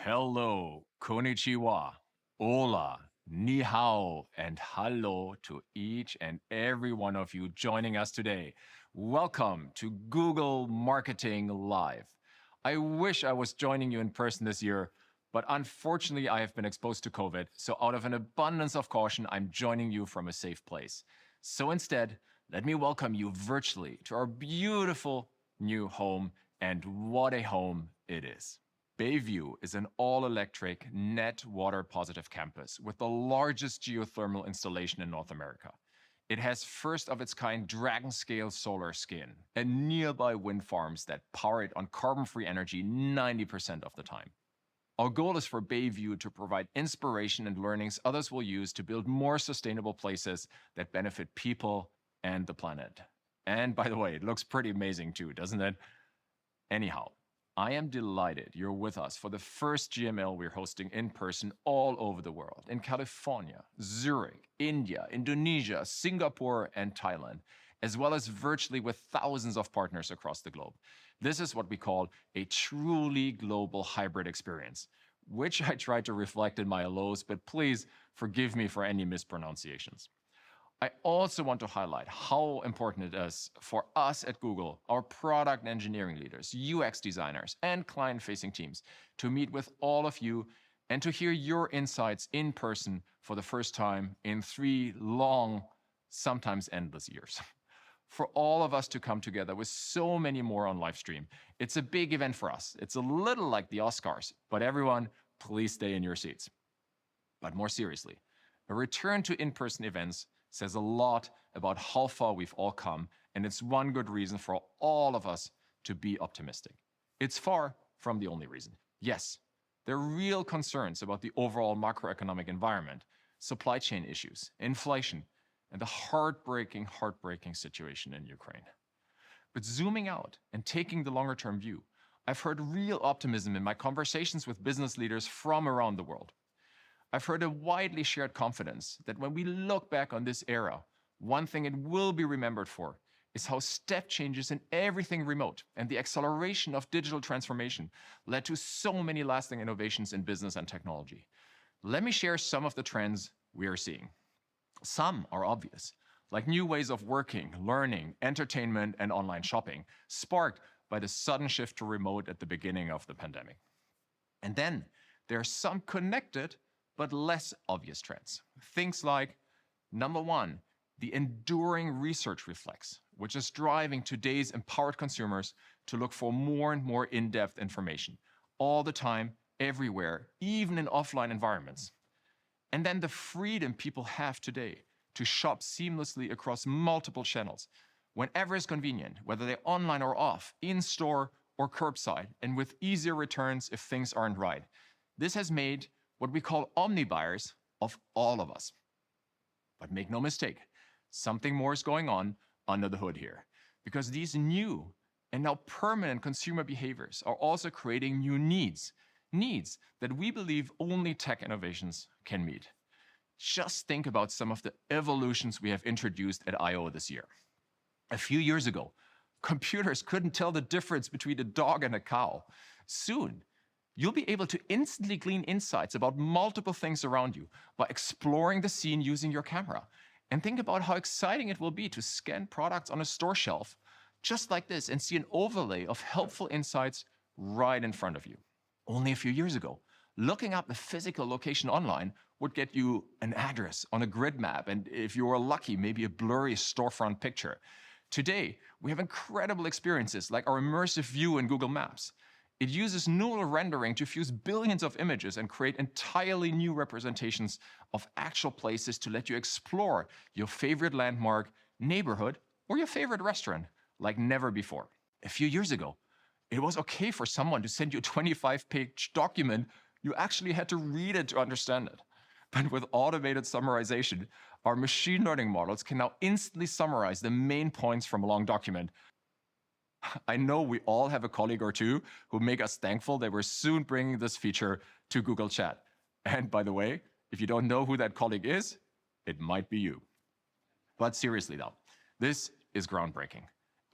Hello, konnichiwa, hola, ni hao, and hello to each and every one of you joining us today. Welcome to Google Marketing Live. I wish I was joining you in person this year, but unfortunately I have been exposed to COVID, so out of an abundance of caution, I'm joining you from a safe place. So instead, let me welcome you virtually to our beautiful new home, and what a home it is. Bayview is an all-electric, net water-positive campus with the largest geothermal installation in North America. It has first-of-its-kind dragon-scale solar skin and nearby wind farms that power it on carbon-free energy 90% of the time. Our goal is for Bayview to provide inspiration and learnings others will use to build more sustainable places that benefit people and the planet. And by the way, it looks pretty amazing too, doesn't it? Anyhow, I am delighted you're with us for the first GML we're hosting in person all over the world, in California, Zurich, India, Indonesia, Singapore, and Thailand, as well as virtually with thousands of partners across the globe. This is what we call a truly global hybrid experience. which I tried to reflect in my lows, but please forgive me for any mispronunciations. I also want to highlight how important it is for us at Google, our product and engineering leaders, UX designers, and client-facing teams to meet with all of you and to hear your insights in person for the first time in 3 long, sometimes endless years. For all of us to come together with so many more on live stream, it's a big event for us. It's a little like the Oscars, but everyone, please stay in your seats. But more seriously, a return to in-person events says a lot about how far we've all come, and it's one good reason for all of us to be optimistic. It's far from the only reason. Yes, there are real concerns about the overall macroeconomic environment, supply chain issues, inflation, and the heartbreaking situation in Ukraine. But zooming out and taking the longer-term view, I've heard real optimism in my conversations with business leaders from around the world. I've heard a widely shared confidence that when we look back on this era, one thing it will be remembered for is how step changes in everything remote and the acceleration of digital transformation led to so many lasting innovations in business and technology. Let me share some of the trends we are seeing. Some are obvious, like new ways of working, learning, entertainment, and online shopping, sparked by the sudden shift to remote at the beginning of the pandemic. And then there are some connected but less obvious trends. Things like, number one, the enduring research reflex, which is driving today's empowered consumers to look for more and more in-depth information, all the time, everywhere, even in offline environments. And then the freedom people have today to shop seamlessly across multiple channels, whenever is convenient, whether they're online or off, in-store or curbside, and with easier returns if things aren't right. This has made what we call omni-buyers of all of us. But make no mistake, something more is going on under the hood here, because these new and now permanent consumer behaviors are also creating new needs that we believe only tech innovations can meet. Just think about some of the evolutions we have introduced at I/O this year. A few years ago, computers couldn't tell the difference between a dog and a cow. Soon, you'll be able to instantly glean insights about multiple things around you by exploring the scene using your camera. And think about how exciting it will be to scan products on a store shelf just like this and see an overlay of helpful insights right in front of you. Only a few years ago, looking up a physical location online would get you an address on a grid map, and if you were lucky, maybe a blurry storefront picture. Today, we have incredible experiences like our immersive view in Google Maps. It uses neural rendering to fuse billions of images and create entirely new representations of actual places to let you explore your favorite landmark, neighborhood, or your favorite restaurant like never before. A few years ago, it was okay for someone to send you a 25-page document. You actually had to read it to understand it. But with automated summarization, our machine learning models can now instantly summarize the main points from a long document. I know we all have a colleague or two who make us thankful that we're soon bringing this feature to Google Chat. And by the way, if you don't know who that colleague is, it might be you. But seriously though, this is groundbreaking.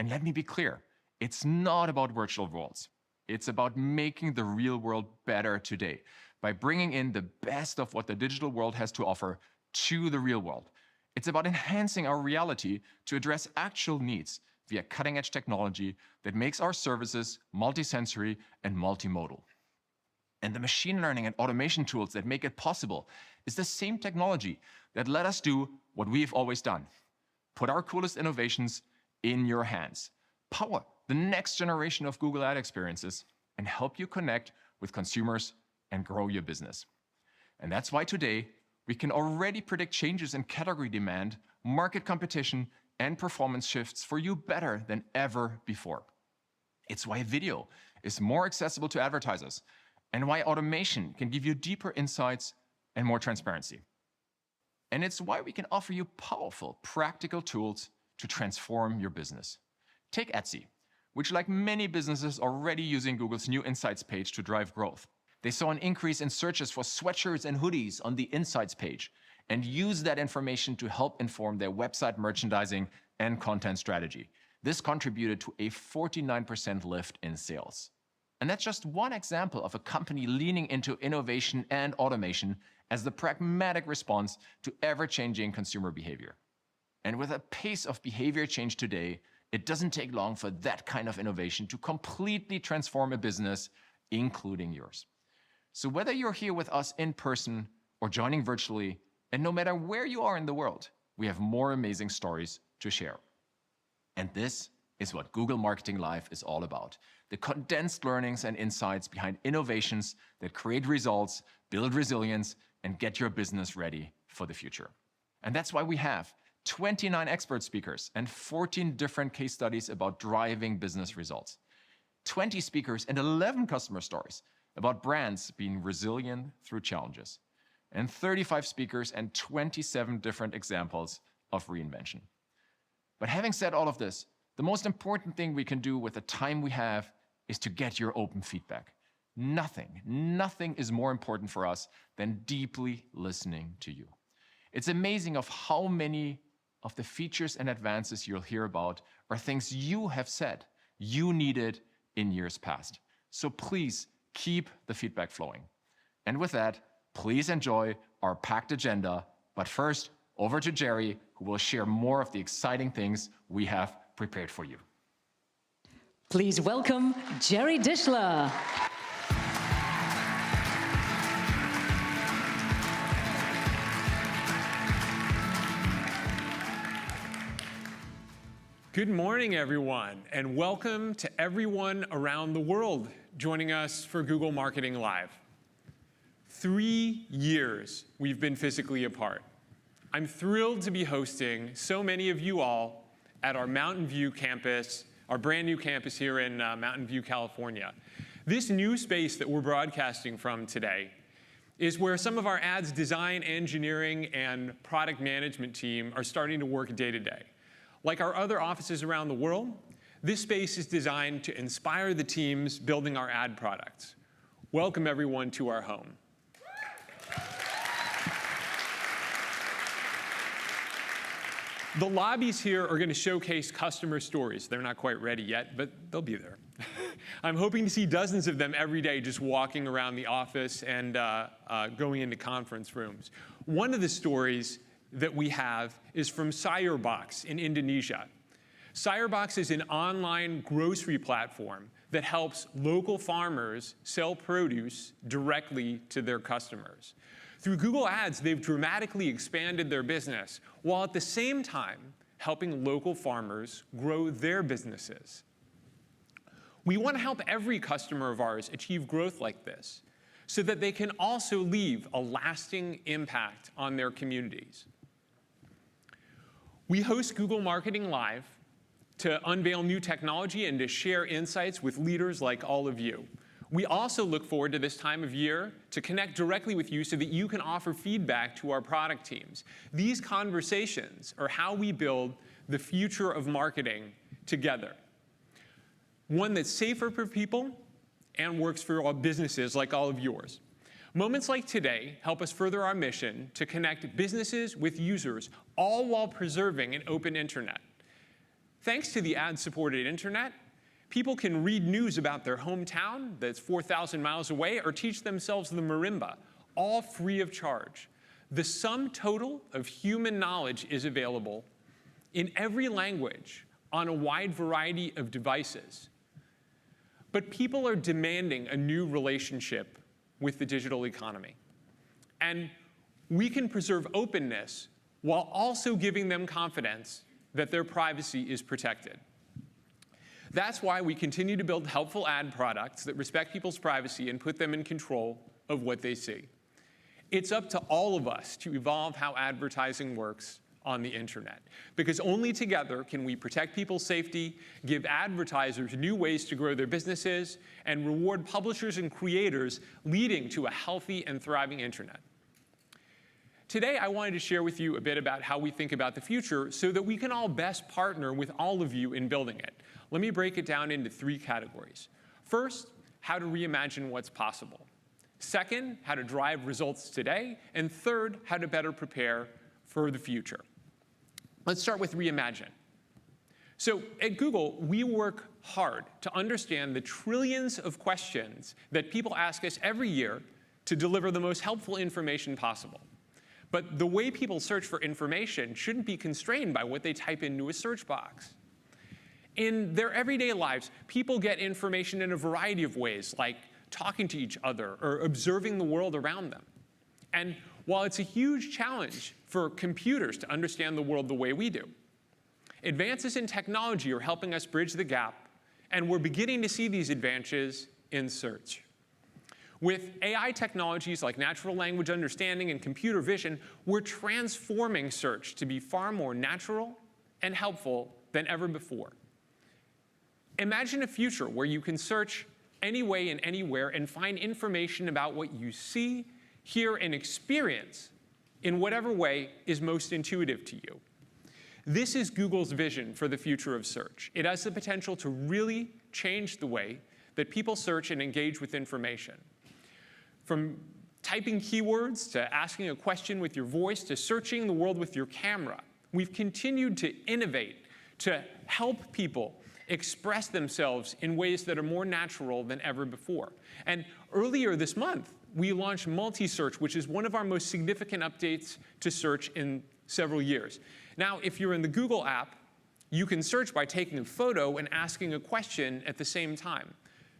And let me be clear, it's not about virtual worlds. It's about making the real world better today by bringing in the best of what the digital world has to offer to the real world. It's about enhancing our reality to address actual needs via cutting-edge technology that makes our services multisensory and multimodal. And the machine learning and automation tools that make it possible is the same technology that let us do what we've always done. Put our coolest innovations in your hands. Power the next generation of Google Ad experiences and help you connect with consumers and grow your business. And that's why today we can already predict changes in category demand, market competition, and performance shifts for you better than ever before. It's why video is more accessible to advertisers and why automation can give you deeper insights and more transparency. And it's why we can offer you powerful, practical tools to transform your business. Take Etsy, which like many businesses already using Google's new Insights page to drive growth. They saw an increase in searches for sweatshirts and hoodies on the Insights page and use that information to help inform their website merchandising and content strategy. This contributed to a 49% lift in sales. And that's just one example of a company leaning into innovation and automation as the pragmatic response to ever-changing consumer behavior. And with a pace of behavior change today, it doesn't take long for that kind of innovation to completely transform a business, including yours. So whether you're here with us in person or joining virtually, and no matter where you are in the world, we have more amazing stories to share. And this is what Google Marketing Live is all about. The condensed learnings and insights behind innovations that create results, build resilience, and get your business ready for the future. And that's why we have 29 expert speakers and 14 different case studies about driving business results. 20 speakers and 11 customer stories about brands being resilient through challenges. And 35 speakers and 27 different examples of reinvention. But having said all of this, the most important thing we can do with the time we have is to get your open feedback. Nothing is more important for us than deeply listening to you. It's amazing of how many of the features and advances you'll hear about are things you have said you needed in years past. So please keep the feedback flowing. And with that, please enjoy our packed agenda. But first, over to Jerry, who will share more of the exciting things we have prepared for you. Please welcome Jerry Dischler. Good morning, everyone, and welcome to everyone around the world joining us for Google Marketing Live. 3 years we've been physically apart. I'm thrilled to be hosting so many of you all at our Mountain View campus, our brand new campus here in Mountain View, California. This new space that we're broadcasting from today is where some of our ads design, engineering, and product management team are starting to work day to day. Like our other offices around the world, this space is designed to inspire the teams building our ad products. Welcome everyone to our home. The lobbies here are going to showcase customer stories. They're not quite ready yet, but they'll be there. I'm hoping to see dozens of them every day just walking around the office and going into conference rooms. One of the stories that we have is from Sayurbox in Indonesia. Sayurbox is an online grocery platform that helps local farmers sell produce directly to their customers. Through Google Ads, they've dramatically expanded their business, while at the same time helping local farmers grow their businesses. We want to help every customer of ours achieve growth like this, so that they can also leave a lasting impact on their communities. We host Google Marketing Live to unveil new technology and to share insights with leaders like all of you. We also look forward to this time of year to connect directly with you so that you can offer feedback to our product teams. These conversations are how we build the future of marketing together. One that's safer for people and works for all businesses like all of yours. Moments like today help us further our mission to connect businesses with users, all while preserving an open internet. Thanks to the ad-supported internet, people can read news about their hometown that's 4,000 miles away or teach themselves the marimba, all free of charge. The sum total of human knowledge is available in every language on a wide variety of devices. But people are demanding a new relationship with the digital economy. And we can preserve openness while also giving them confidence that their privacy is protected. That's why we continue to build helpful ad products that respect people's privacy and put them in control of what they see. It's up to all of us to evolve how advertising works on the internet, because only together can we protect people's safety, give advertisers new ways to grow their businesses, and reward publishers and creators, leading to a healthy and thriving internet. Today, I wanted to share with you a bit about how we think about the future so that we can all best partner with all of you in building it. Let me break it down into 3 categories. First, how to reimagine what's possible. Second, how to drive results today. And third, how to better prepare for the future. Let's start with reimagine. So at Google, we work hard to understand the trillions of questions that people ask us every year to deliver the most helpful information possible. But the way people search for information shouldn't be constrained by what they type into a search box. In their everyday lives, people get information in a variety of ways, like talking to each other or observing the world around them. And while it's a huge challenge for computers to understand the world the way we do, advances in technology are helping us bridge the gap, and we're beginning to see these advances in search. With AI technologies like natural language understanding and computer vision, we're transforming search to be far more natural and helpful than ever before. Imagine a future where you can search any way and anywhere and find information about what you see, hear, and experience in whatever way is most intuitive to you. This is Google's vision for the future of search. It has the potential to really change the way that people search and engage with information. From typing keywords to asking a question with your voice to searching the world with your camera, we've continued to innovate to help people express themselves in ways that are more natural than ever before. And earlier this month, we launched multi-search, which is one of our most significant updates to search in several years. Now, if you're in the Google app, you can search by taking a photo and asking a question at the same time.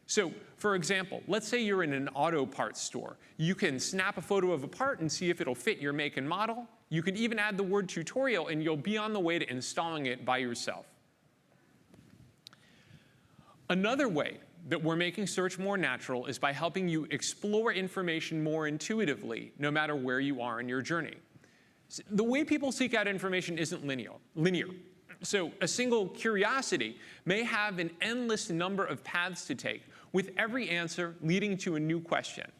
So, for example, let's say you're in an auto parts store. You can snap a photo of a part and see if it'll fit your make and model. You can even add the word tutorial, and you'll be on the way to installing it by yourself. Another way that we're making search more natural is by helping you explore information more intuitively, no matter where you are in your journey. The way people seek out information isn't linear. So a single curiosity may have an endless number of paths to take, with every answer leading to a new question.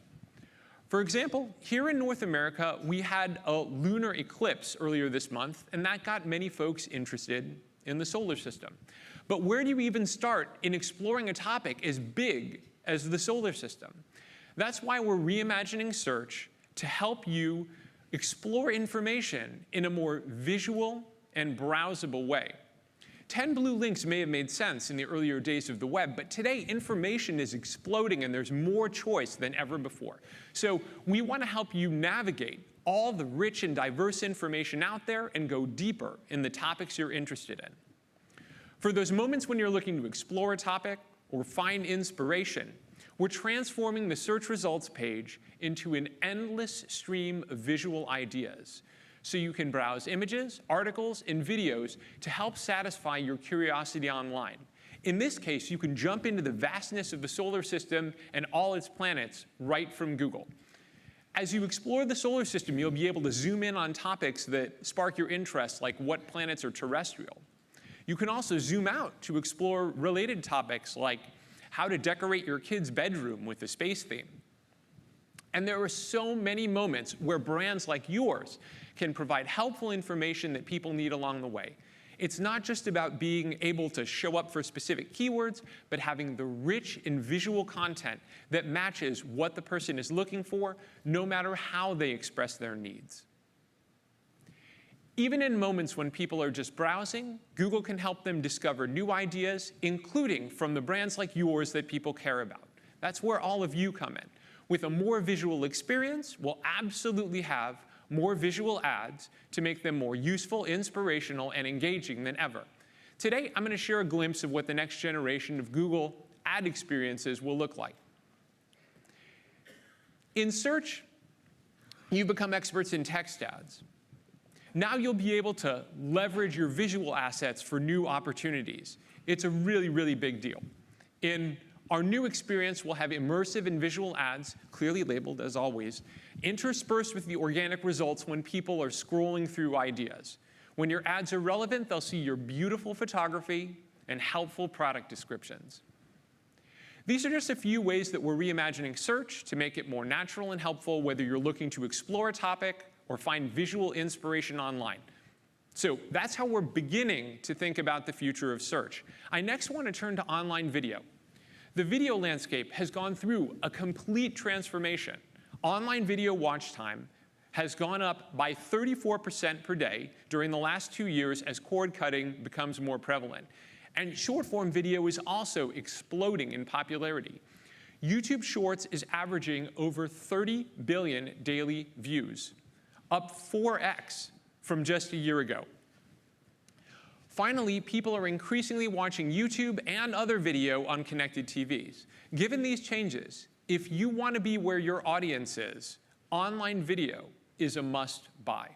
For example, here in North America, we had a lunar eclipse earlier this month, and that got many folks interested in the solar system. But where do you even start in exploring a topic as big as the solar system? That's why we're reimagining search to help you explore information in a more visual and browsable way. 10 blue links may have made sense in the earlier days of the web, but today information is exploding and there's more choice than ever before. So we want to help you navigate all the rich and diverse information out there and go deeper in the topics you're interested in. For those moments when you're looking to explore a topic or find inspiration, we're transforming the search results page into an endless stream of visual ideas, so you can browse images, articles, and videos to help satisfy your curiosity online. In this case, you can jump into the vastness of the solar system and all its planets right from Google. As you explore the solar system, you'll be able to zoom in on topics that spark your interest, like what planets are terrestrial. You can also zoom out to explore related topics like how to decorate your kid's bedroom with a space theme. And there are so many moments where brands like yours can provide helpful information that people need along the way. It's not just about being able to show up for specific keywords, but having the rich and visual content that matches what the person is looking for, no matter how they express their needs. Even in moments when people are just browsing, Google can help them discover new ideas, including from the brands like yours that people care about. That's where all of you come in. With a more visual experience, we'll absolutely have more visual ads to make them more useful, inspirational, and engaging than ever. Today, I'm going to share a glimpse of what the next generation of Google ad experiences will look like. In search, you've become experts in text ads. Now you'll be able to leverage your visual assets for new opportunities. It's a really, really big deal. In our new experience, we'll have immersive and visual ads, clearly labeled as always, interspersed with the organic results when people are scrolling through ideas. When your ads are relevant, they'll see your beautiful photography and helpful product descriptions. These are just a few ways that we're reimagining search to make it more natural and helpful, whether you're looking to explore a topic or find visual inspiration online. So that's how we're beginning to think about the future of search. I next want to turn to online video. The video landscape has gone through a complete transformation. Online video watch time has gone up by 34% per day during the last 2 years as cord cutting becomes more prevalent. And short-form video is also exploding in popularity. YouTube Shorts is averaging over 30 billion daily views, up 4x from just a year ago. Finally, people are increasingly watching YouTube and other video on connected TVs. Given these changes, if you want to be where your audience is, online video is a must-buy.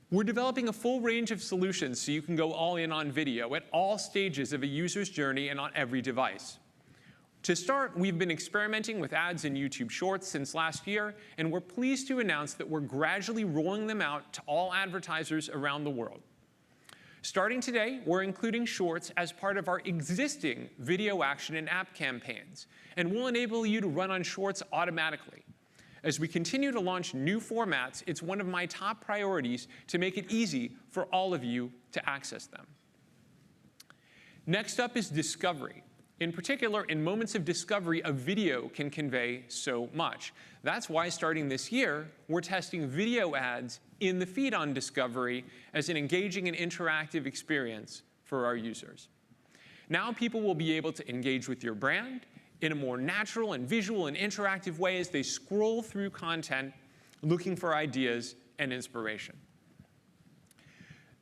We're developing a full range of solutions so you can go all in on video at all stages of a user's journey and on every device. To start, we've been experimenting with ads in YouTube Shorts since last year, and we're pleased to announce that we're gradually rolling them out to all advertisers around the world. Starting today, we're including Shorts as part of our existing video action and app campaigns, and we'll enable you to run on Shorts automatically. As we continue to launch new formats, it's one of my top priorities to make it easy for all of you to access them. Next up is discovery. In particular, in moments of discovery, a video can convey so much. That's why starting this year, we're testing video ads in the feed on discovery as an engaging and interactive experience for our users. Now people will be able to engage with your brand in a more natural and visual and interactive way as they scroll through content looking for ideas and inspiration.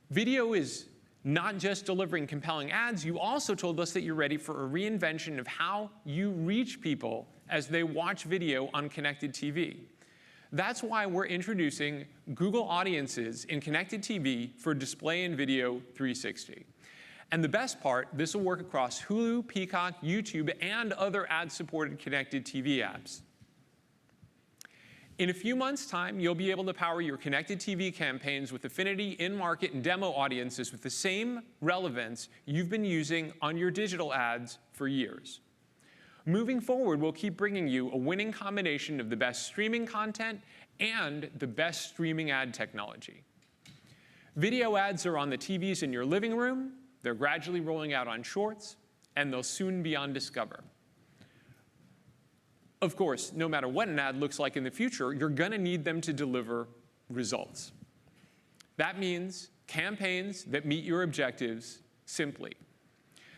Video is not just delivering compelling ads, you also told us that you're ready for a reinvention of how you reach people as they watch video on connected TV. That's why we're introducing Google Audiences in connected TV for display and video 360. And the best part, this will work across Hulu, Peacock, YouTube, and other ad-supported connected TV apps. In a few months' time, you'll be able to power your connected TV campaigns with affinity, in-market, and demo audiences with the same relevance you've been using on your digital ads for years. Moving forward, we'll keep bringing you a winning combination of the best streaming content and the best streaming ad technology. Video ads are on the TVs in your living room, they're gradually rolling out on Shorts, and they'll soon be on Discover. Of course, no matter what an ad looks like in the future, you're going to need them to deliver results. That means campaigns that meet your objectives simply.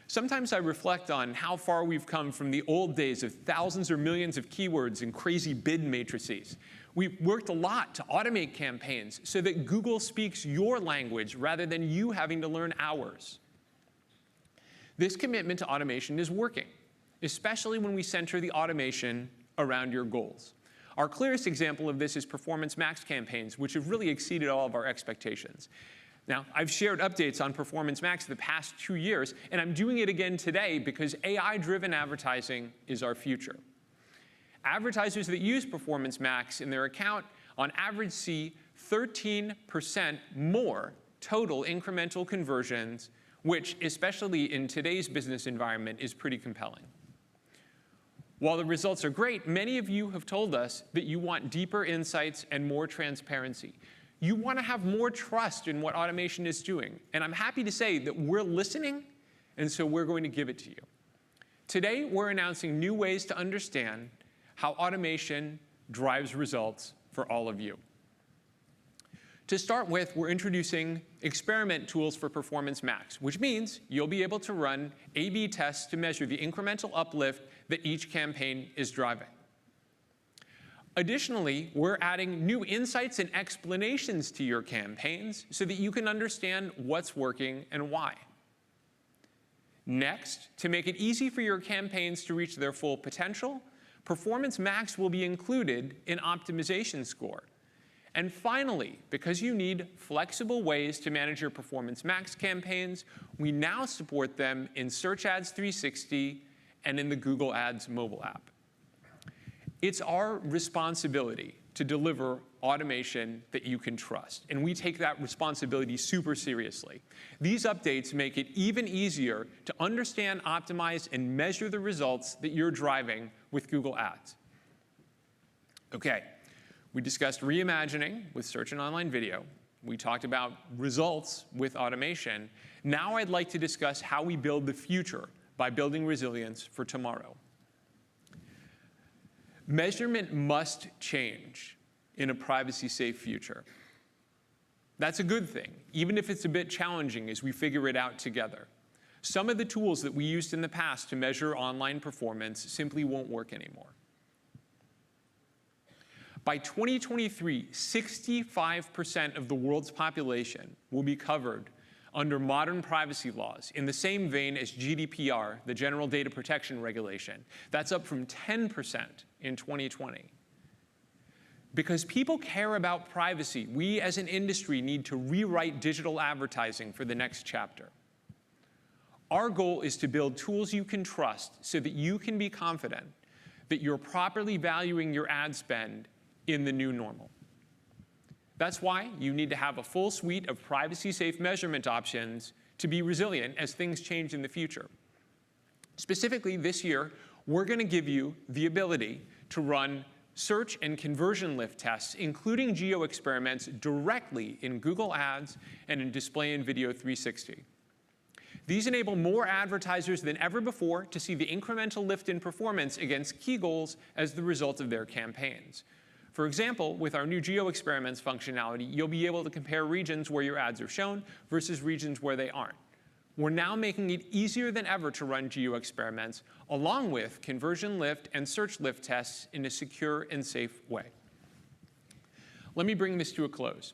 Sometimes I reflect on how far we've come from the old days of thousands or millions of keywords and crazy bid matrices. We've worked a lot to automate campaigns so that Google speaks your language rather than you having to learn ours. This commitment to automation is working, especially when we center the automation around your goals. Our clearest example of this is Performance Max campaigns, which have really exceeded all of our expectations. Now, I've shared updates on Performance Max the past 2 years, and I'm doing it again today because AI-driven advertising is our future. Advertisers that use Performance Max in their account on average see 13% more total incremental conversions, which, especially in today's business environment, is pretty compelling. While the results are great, many of you have told us that you want deeper insights and more transparency. You want to have more trust in what automation is doing. And I'm happy to say that we're listening, and so we're going to give it to you. Today, we're announcing new ways to understand how automation drives results for all of you. To start with, we're introducing experiment tools for Performance Max, which means you'll be able to run A/B tests to measure the incremental uplift that each campaign is driving. Additionally, we're adding new insights and explanations to your campaigns so that you can understand what's working and why. Next, to make it easy for your campaigns to reach their full potential, Performance Max will be included in Optimization Score. And finally, because you need flexible ways to manage your Performance Max campaigns, we now support them in Search Ads 360 and in the Google Ads mobile app. It's our responsibility to deliver automation that you can trust, and we take that responsibility super seriously. These updates make it even easier to understand, optimize, and measure the results that you're driving with Google Ads. Okay, we discussed reimagining with search and online video. We talked about results with automation. Now I'd like to discuss how we build the future by building resilience for tomorrow. Measurement must change in a privacy-safe future. That's a good thing, even if it's a bit challenging as we figure it out together. Some of the tools that we used in the past to measure online performance simply won't work anymore. By 2023, 65% of the world's population will be covered under modern privacy laws in the same vein as GDPR, the General Data Protection Regulation. That's up from 10% in 2020. Because people care about privacy, we as an industry need to rewrite digital advertising for the next chapter. Our goal is to build tools you can trust so that you can be confident that you're properly valuing your ad spend in the new normal. That's why you need to have a full suite of privacy-safe measurement options to be resilient as things change in the future. Specifically, this year, we're going to give you the ability to run search and conversion lift tests, including geo experiments, directly in Google Ads and in Display and Video 360. These enable more advertisers than ever before to see the incremental lift in performance against key goals as the result of their campaigns. For example, with our new geo experiments functionality, you'll be able to compare regions where your ads are shown versus regions where they aren't. We're now making it easier than ever to run geo experiments, along with conversion lift and search lift tests in a secure and safe way. Let me bring this to a close.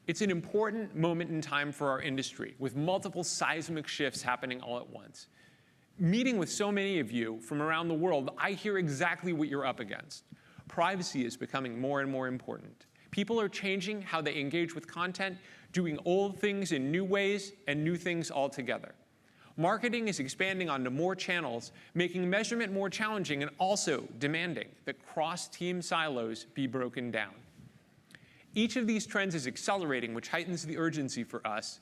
It's an important moment in time for our industry, with multiple seismic shifts happening all at once. Meeting with so many of you from around the world, I hear exactly what you're up against. Privacy is becoming more and more important. People are changing how they engage with content, doing old things in new ways and new things altogether. Marketing is expanding onto more channels, making measurement more challenging and also demanding that cross-team silos be broken down. Each of these trends is accelerating, which heightens the urgency for us,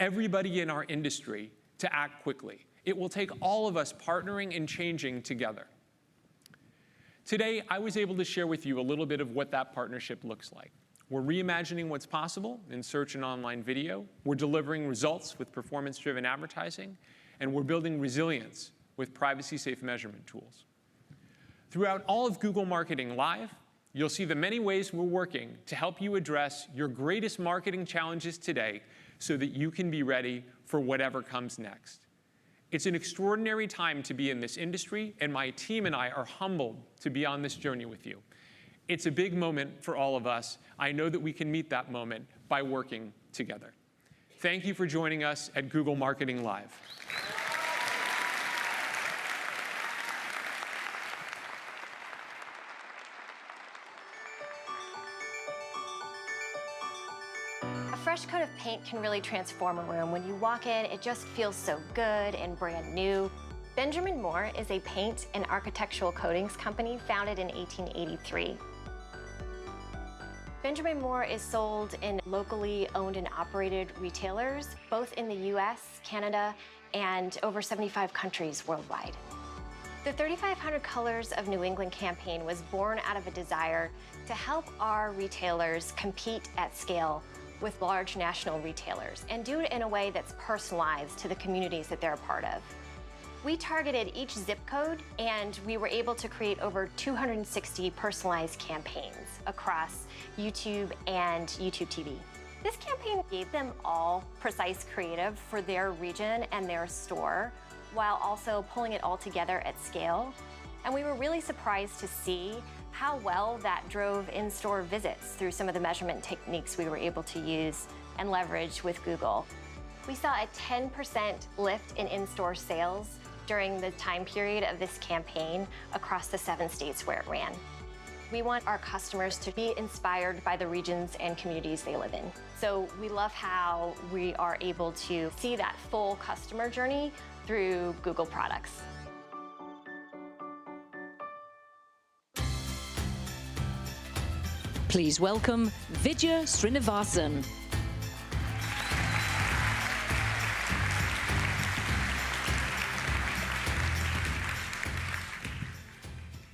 everybody in our industry, to act quickly. It will take all of us partnering and changing together. Today, I was able to share with you a little bit of what that partnership looks like. We're reimagining what's possible in search and online video. We're delivering results with performance-driven advertising. And we're building resilience with privacy-safe measurement tools. Throughout all of Google Marketing Live, you'll see the many ways we're working to help you address your greatest marketing challenges today so that you can be ready for whatever comes next. It's an extraordinary time to be in this industry, and my team and I are humbled to be on this journey with you. It's a big moment for all of us. I know that we can meet that moment by working together. Thank you for joining us at Google Marketing Live. A fresh coat of paint can really transform a room. When you walk in, it just feels so good and brand new. Benjamin Moore is a paint and architectural coatings company founded in 1883. Benjamin Moore is sold in locally owned and operated retailers, both in the US, Canada, and over 75 countries worldwide. The 3,500 Colors of New England campaign was born out of a desire to help our retailers compete at scale with large national retailers and do it in a way that's personalized to the communities that they're a part of. We targeted each zip code, and we were able to create over 260 personalized campaigns across YouTube and YouTube TV. This campaign gave them all precise creative for their region and their store, while also pulling it all together at scale. And we were really surprised to see how well that drove in-store visits through some of the measurement techniques we were able to use and leverage with Google. We saw a 10% lift in in-store sales during the time period of this campaign across the 7 states where it ran. We want our customers to be inspired by the regions and communities they live in. So we love how we are able to see that full customer journey through Google products. Please welcome Vijay Srinivasan.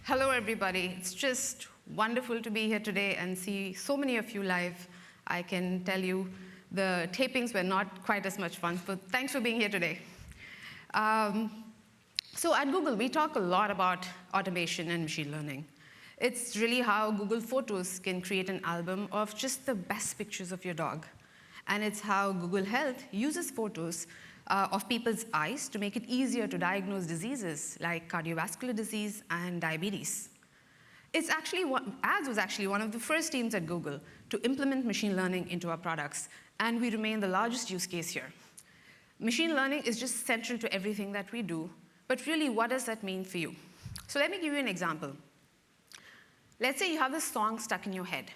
Hello, everybody. It's just wonderful to be here today and see so many of you live. I can tell you the tapings were not quite as much fun, but thanks for being here today. So at Google, we talk a lot about automation and machine learning. It's really how Google Photos can create an album of just the best pictures of your dog. And it's how Google Health uses photos of people's eyes to make it easier to diagnose diseases like cardiovascular disease and diabetes. Ads was actually one of the first teams at Google to implement machine learning into our products, and we remain the largest use case here. Machine learning is just central to everything that we do, but really, what does that mean for you? So let me give you an example. Let's say you have this song stuck in your head,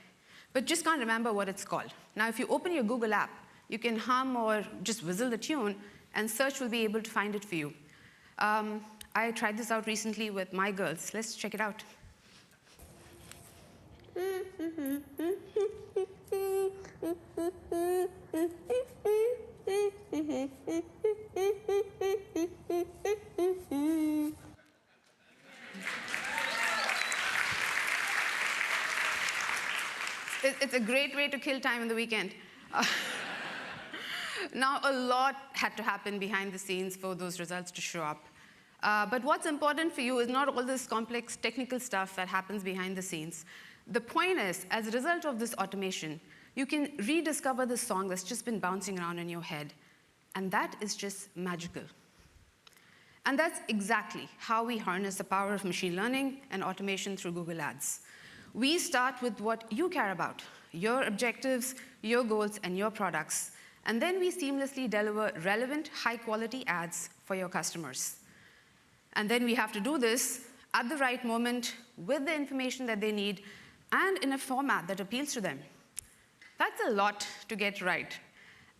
but just can't remember what it's called. Now, if you open your Google app, you can hum or just whistle the tune, and search will be able to find it for you. I tried this out recently with my girls. Let's check it out. It's a great way to kill time in the weekend. Now, a lot had to happen behind the scenes for those results to show up. But what's important for you is not all this complex technical stuff that happens behind the scenes. The point is, as a result of this automation, you can rediscover the song that's just been bouncing around in your head. And that is just magical. And that's exactly how we harness the power of machine learning and automation through Google Ads. We start with what you care about, your objectives, your goals, and your products. And then we seamlessly deliver relevant, high-quality ads for your customers. And then we have to do this at the right moment with the information that they need and in a format that appeals to them. That's a lot to get right.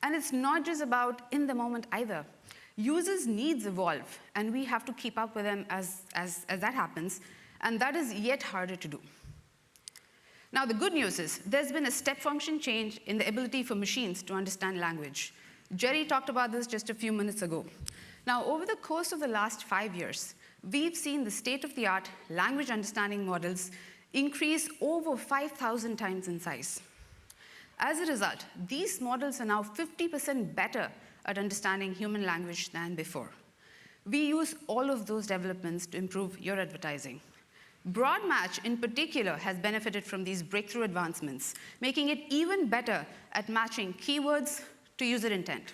And it's not just about in the moment either. Users' needs evolve, and we have to keep up with them as that happens, and that is yet harder to do. Now, the good news is there's been a step function change in the ability for machines to understand language. Jerry talked about this just a few minutes ago. Now, over the course of the last 5 years, we've seen the state-of-the-art language understanding models increase over 5,000 times in size. As a result, these models are now 50% better at understanding human language than before. We use all of those developments to improve your advertising. Broad Match, in particular, has benefited from these breakthrough advancements, making it even better at matching keywords to user intent.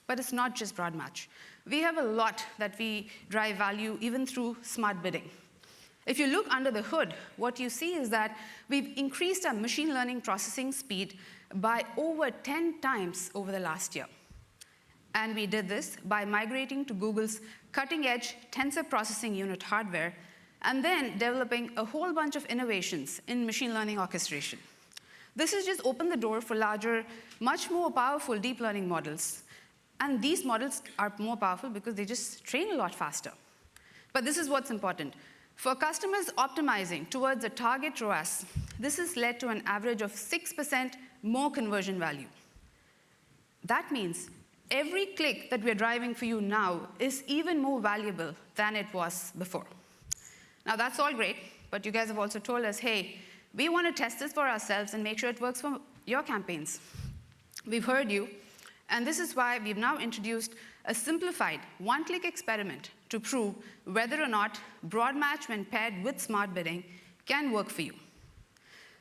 But it's not just Broad Match. We have a lot that we drive value even through smart bidding. If you look under the hood, what you see is that we've increased our machine learning processing speed by over 10 times over the last year. And we did this by migrating to Google's cutting-edge tensor processing unit hardware and then developing a whole bunch of innovations in machine learning orchestration. This has just opened the door for larger, much more powerful deep learning models. And these models are more powerful because they just train a lot faster. But this is what's important. For customers optimizing towards a target ROAS, this has led to an average of 6% more conversion value. That means every click that we're driving for you now is even more valuable than it was before. Now, that's all great, but you guys have also told us, hey, we want to test this for ourselves and make sure it works for your campaigns. We've heard you, and this is why we've now introduced a simplified one-click experiment to prove whether or not Broad Match, when paired with smart bidding, can work for you.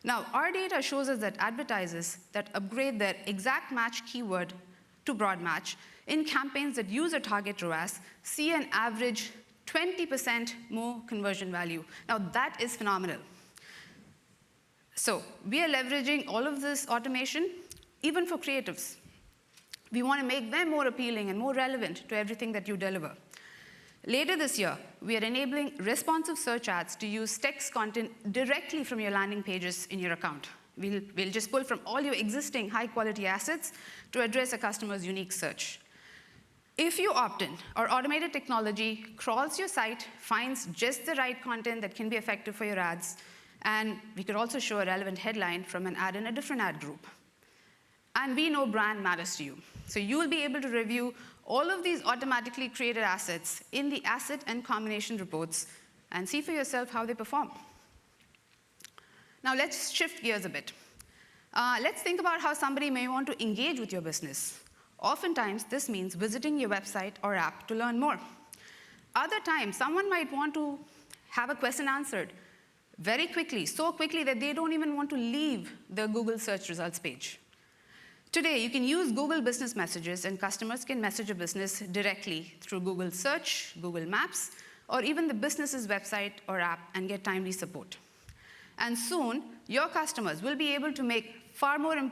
Now, our data shows us that advertisers that upgrade their exact match keyword to Broad Match in campaigns that use a target ROAS see an average 20% more conversion value. Now, that is phenomenal. So we are leveraging all of this automation, even for creatives. We want to make them more appealing and more relevant to everything that you deliver. Later this year, we are enabling responsive search ads to use text content directly from your landing pages in your account. We'll just pull from all your existing high-quality assets to address a customer's unique search. If you opt in, our automated technology crawls your site, finds just the right content that can be effective for your ads, and we could also show a relevant headline from an ad in a different ad group. And we know brand matters to you. So you will be able to review all of these automatically created assets in the asset and combination reports and see for yourself how they perform. Now let's shift gears a bit. Let's think about how somebody may want to engage with your business. Oftentimes, this means visiting your website or app to learn more. Other times, someone might want to have a question answered very quickly, so quickly that they don't even want to leave the Google search results page. Today, you can use Google Business Messages, and customers can message a business directly through Google Search, Google Maps, or even the business's website or app and get timely support. And soon, your customers will be able to make far more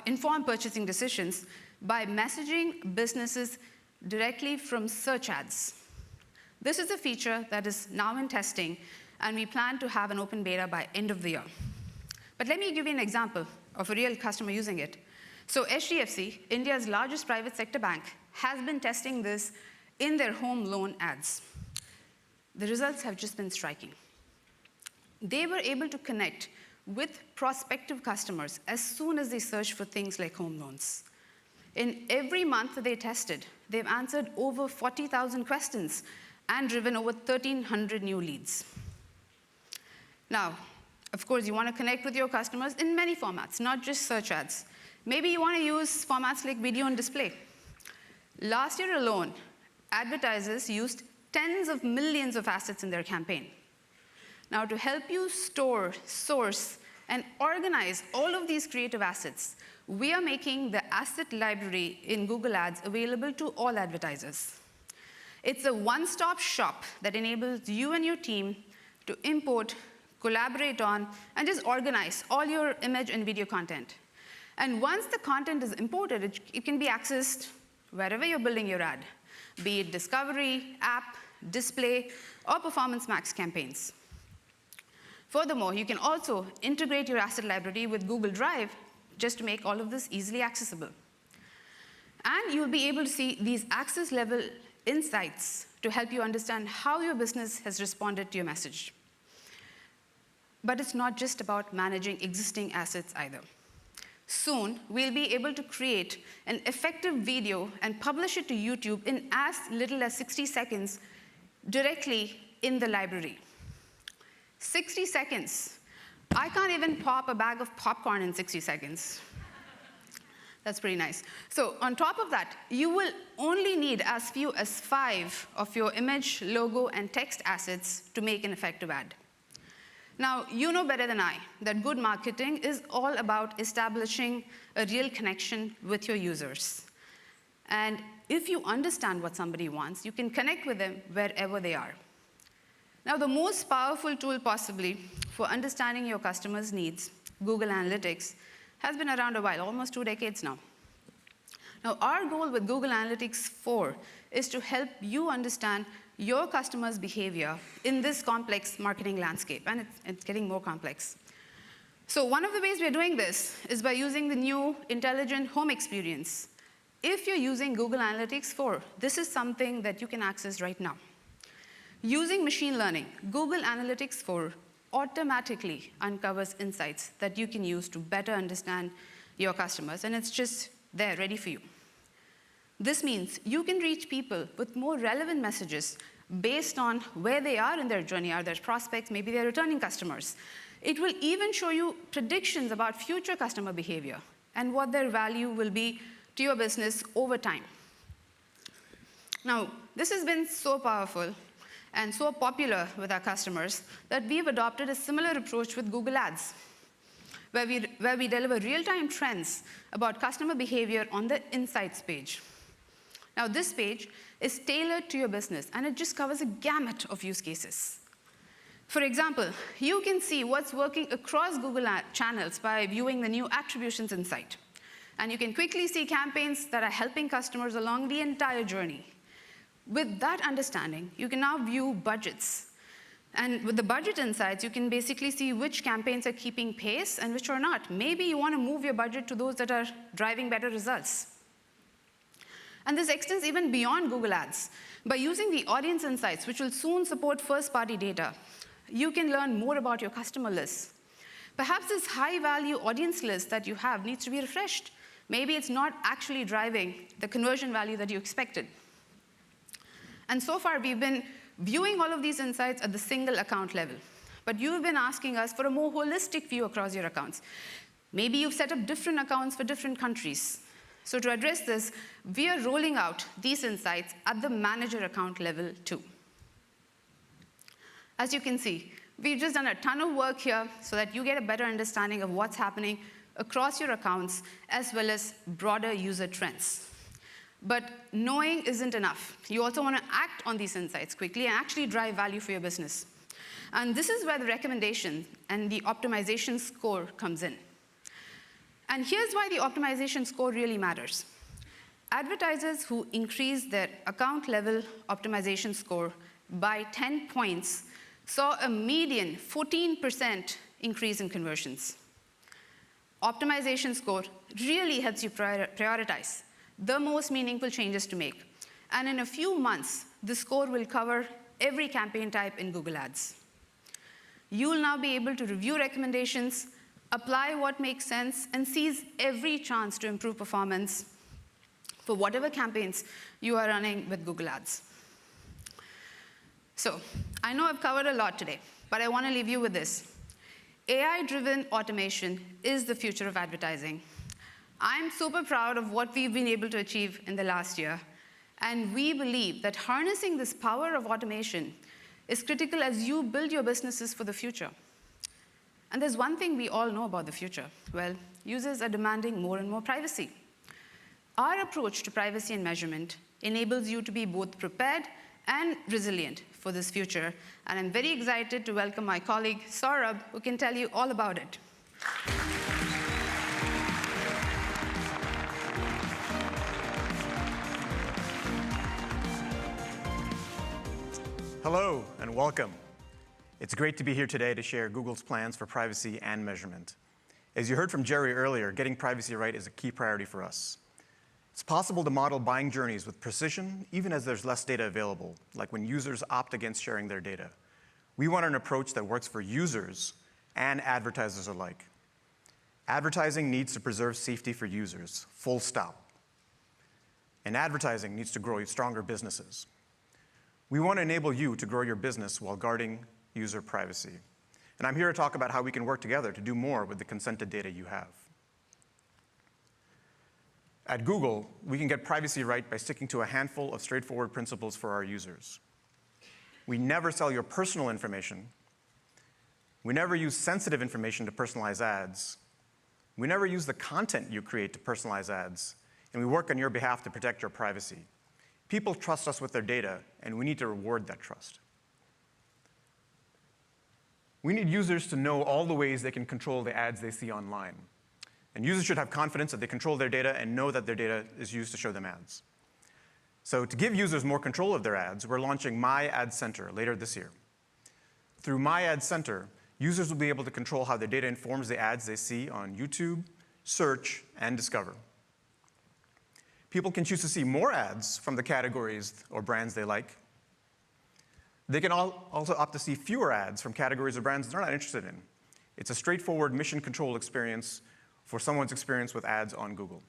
informed purchasing decisions by messaging businesses directly from search ads. This is a feature that is now in testing, and we plan to have an open beta by end of the year. But let me give you an example of a real customer using it. So HDFC, India's largest private sector bank, has been testing this in their home loan ads. The results have just been striking. They were able to connect with prospective customers as soon as they searched for things like home loans. In every month that they tested, they've answered over 40,000 questions and driven over 1,300 new leads. Now, of course, you want to connect with your customers in many formats, not just search ads. Maybe you want to use formats like video and display. Last year alone, advertisers used tens of millions of assets in their campaign. Now, to help you store, source, and organize all of these creative assets, we are making the asset library in Google Ads available to all advertisers. It's a one-stop shop that enables you and your team to import, collaborate on, and just organize all your image and video content. And once the content is imported, it can be accessed wherever you're building your ad, be it discovery, app, display, or Performance Max campaigns. Furthermore, you can also integrate your asset library with Google Drive just to make all of this easily accessible. And you'll be able to see these access-level insights to help you understand how your business has responded to your message. But it's not just about managing existing assets either. Soon, we'll be able to create an effective video and publish it to YouTube in as little as 60 seconds directly in the library. 60 seconds. I can't even pop a bag of popcorn in 60 seconds. That's pretty nice. So on top of that, you will only need as few as 5 of your image, logo, and text assets to make an effective ad. Now, you know better than I that good marketing is all about establishing a real connection with your users. And if you understand what somebody wants, you can connect with them wherever they are. Now, the most powerful tool possibly for understanding your customers' needs, Google Analytics, has been around a while, almost 2 decades now. Now, our goal with Google Analytics 4 is to help you understand your customers' behavior in this complex marketing landscape, and it's getting more complex. So one of the ways we're doing this is by using the new intelligent home experience. If you're using Google Analytics 4, this is something that you can access right now. Using machine learning, Google Analytics 4 automatically uncovers insights that you can use to better understand your customers, and it's just there, ready for you. This means you can reach people with more relevant messages based on where they are in their journey. Are they prospects? Maybe they're returning customers. It will even show you predictions about future customer behavior and what their value will be to your business over time. Now, this has been so powerful and so popular with our customers that we've adopted a similar approach with Google Ads, where we deliver real-time trends about customer behavior on the Insights page. Now, this page is tailored to your business, and it just covers a gamut of use cases. For example, you can see what's working across Google channels by viewing the new Attributions Insight. And you can quickly see campaigns that are helping customers along the entire journey. With that understanding, you can now view budgets. And with the budget insights, you can basically see which campaigns are keeping pace and which are not. Maybe you want to move your budget to those that are driving better results. And this extends even beyond Google Ads. By using the audience insights, which will soon support first-party data, you can learn more about your customer list. Perhaps this high-value audience list that you have needs to be refreshed. Maybe it's not actually driving the conversion value that you expected. And so far, we've been viewing all of these insights at the single account level. But you've been asking us for a more holistic view across your accounts. Maybe you've set up different accounts for different countries. So to address this, we are rolling out these insights at the manager account level too. As you can see, we've just done a ton of work here so that you get a better understanding of what's happening across your accounts, as well as broader user trends. But knowing isn't enough. You also want to act on these insights quickly and actually drive value for your business. And this is where the recommendation and the optimization score comes in. And here's why the optimization score really matters. Advertisers who increase their account-level optimization score by 10 points saw a median 14% increase in conversions. Optimization score really helps you prioritize the most meaningful changes to make. And in a few months, the score will cover every campaign type in Google Ads. You'll now be able to review recommendations, apply what makes sense, and seize every chance to improve performance for whatever campaigns you are running with Google Ads. So, I know I've covered a lot today, but I want to leave you with this. AI-driven automation is the future of advertising. I'm super proud of what we've been able to achieve in the last year, and we believe that harnessing this power of automation is critical as you build your businesses for the future. And there's one thing we all know about the future. Well, users are demanding more and more privacy. Our approach to privacy and measurement enables you to be both prepared and resilient for this future. And I'm very excited to welcome my colleague, Saurabh, who can tell you all about it. Hello and welcome. It's great to be here today to share Google's plans for privacy and measurement. As you heard from Jerry earlier, getting privacy right is a key priority for us. It's possible to model buying journeys with precision, even as there's less data available, like when users opt against sharing their data. We want an approach that works for users and advertisers alike. Advertising needs to preserve safety for users, full stop. And advertising needs to grow stronger businesses. We want to enable you to grow your business while guarding user privacy. And I'm here to talk about how we can work together to do more with the consented data you have. At Google, we can get privacy right by sticking to a handful of straightforward principles for our users. We never sell your personal information. We never use sensitive information to personalize ads. We never use the content you create to personalize ads. And we work on your behalf to protect your privacy. People trust us with their data, and we need to reward that trust. We need users to know all the ways they can control the ads they see online. And users should have confidence that they control their data and know that their data is used to show them ads. So to give users more control of their ads, we're launching My Ad Center later this year. Through My Ad Center, users will be able to control how their data informs the ads they see on YouTube, search, and Discover. People can choose to see more ads from the categories or brands they like. They can also opt to see fewer ads from categories or brands they're not interested in. It's a straightforward mission control experience for someone's experience with ads on Google.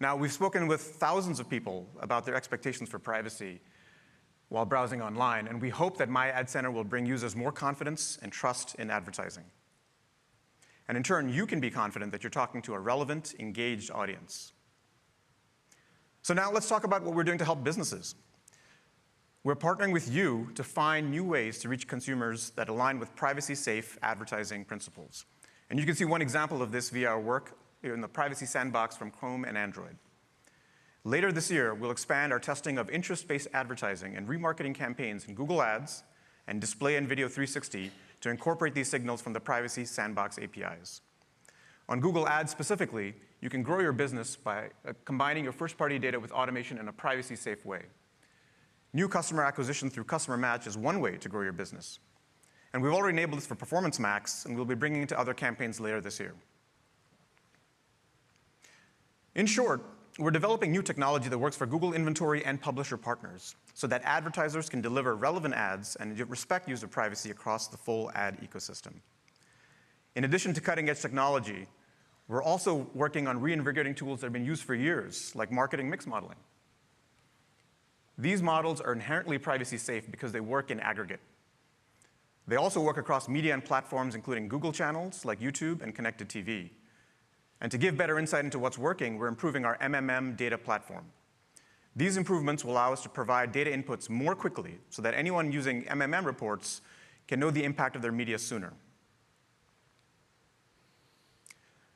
Now, we've spoken with thousands of people about their expectations for privacy while browsing online, and we hope that My Ad Center will bring users more confidence and trust in advertising. And in turn, you can be confident that you're talking to a relevant, engaged audience. So now let's talk about what we're doing to help businesses. We're partnering with you to find new ways to reach consumers that align with privacy-safe advertising principles. And you can see one example of this via our work in the Privacy Sandbox from Chrome and Android. Later this year, we'll expand our testing of interest-based advertising and remarketing campaigns in Google Ads and Display and Video 360 to incorporate these signals from the Privacy Sandbox APIs. On Google Ads specifically, you can grow your business by combining your first-party data with automation in a privacy-safe way. New customer acquisition through Customer Match is one way to grow your business. And we've already enabled this for Performance Max, and we'll be bringing it to other campaigns later this year. In short, we're developing new technology that works for Google inventory and publisher partners so that advertisers can deliver relevant ads and respect user privacy across the full ad ecosystem. In addition to cutting-edge technology, we're also working on reinvigorating tools that have been used for years, like marketing mix modeling. These models are inherently privacy safe because they work in aggregate. They also work across media and platforms, including Google channels like YouTube and connected TV. And to give better insight into what's working, we're improving our MMM data platform. These improvements will allow us to provide data inputs more quickly so that anyone using MMM reports can know the impact of their media sooner.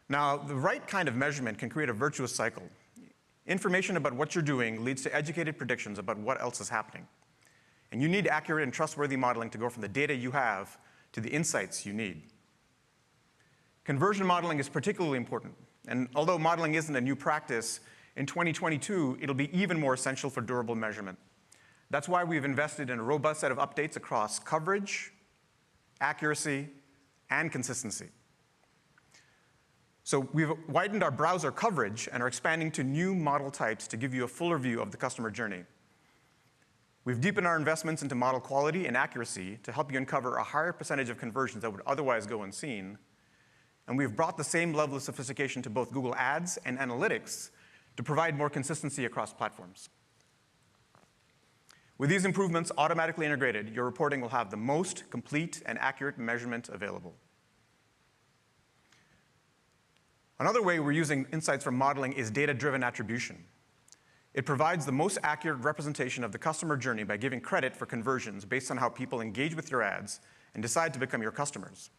Now, the right kind of measurement can create a virtuous cycle. Information about what you're doing leads to educated predictions about what else is happening. And you need accurate and trustworthy modeling to go from the data you have to the insights you need. Conversion modeling is particularly important. And although modeling isn't a new practice, in 2022, it'll be even more essential for durable measurement. That's why we've invested in a robust set of updates across coverage, accuracy, and consistency. So we've widened our browser coverage and are expanding to new model types to give you a fuller view of the customer journey. We've deepened our investments into model quality and accuracy to help you uncover a higher percentage of conversions that would otherwise go unseen. And we've brought the same level of sophistication to both Google Ads and analytics to provide more consistency across platforms. With these improvements automatically integrated, your reporting will have the most complete and accurate measurement available. Another way we're using insights from modeling is data-driven attribution. It provides the most accurate representation of the customer journey by giving credit for conversions based on how people engage with your ads and decide to become your customers.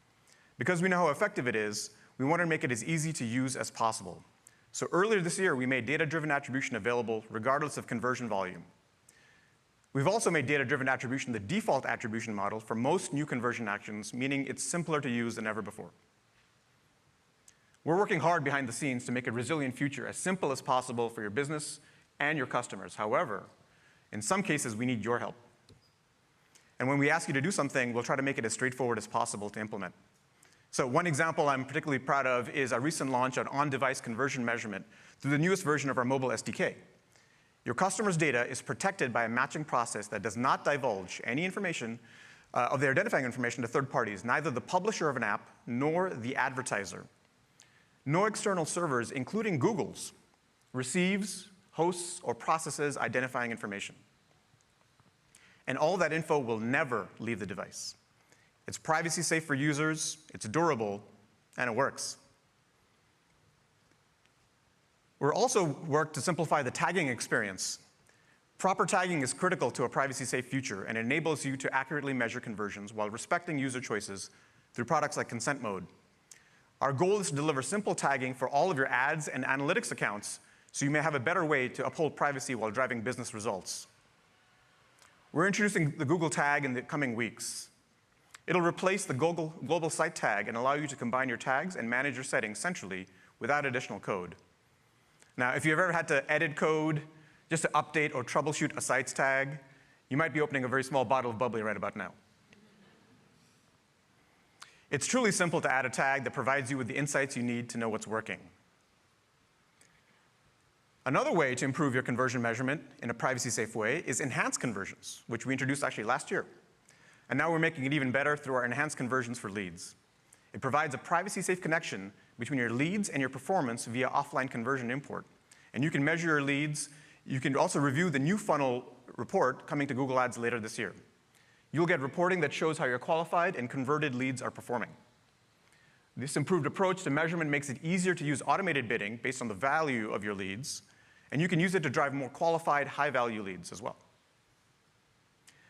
Because we know how effective it is, we want to make it as easy to use as possible. So earlier this year, we made data-driven attribution available regardless of conversion volume. We've also made data-driven attribution the default attribution model for most new conversion actions, meaning it's simpler to use than ever before. We're working hard behind the scenes to make a resilient future as simple as possible for your business and your customers. However, in some cases, we need your help. And when we ask you to do something, we'll try to make it as straightforward as possible to implement. So one example I'm particularly proud of is our recent launch on on-device conversion measurement through the newest version of our mobile SDK. Your customer's data is protected by a matching process that does not divulge any information of their identifying information to third parties, neither the publisher of an app nor the advertiser. No external servers, including Google's, receives, hosts, or processes identifying information. And all that info will never leave the device. It's privacy safe for users, it's durable, and it works. We're also worked to simplify the tagging experience. Proper tagging is critical to a privacy-safe future and enables you to accurately measure conversions while respecting user choices through products like consent mode. Our goal is to deliver simple tagging for all of your ads and analytics accounts so you may have a better way to uphold privacy while driving business results. We're introducing the Google tag in the coming weeks. It'll replace the global site tag and allow you to combine your tags and manage your settings centrally without additional code. Now, if you've ever had to edit code just to update or troubleshoot a site's tag, you might be opening a very small bottle of bubbly right about now. It's truly simple to add a tag that provides you with the insights you need to know what's working. Another way to improve your conversion measurement in a privacy-safe way is enhanced conversions, which we introduced actually last year. And now we're making it even better through our enhanced conversions for leads. It provides a privacy-safe connection between your leads and your performance via offline conversion import. And you can measure your leads. You can also review the new funnel report coming to Google Ads later this year. You'll get reporting that shows how your qualified and converted leads are performing. This improved approach to measurement makes it easier to use automated bidding based on the value of your leads, and you can use it to drive more qualified, high-value leads as well.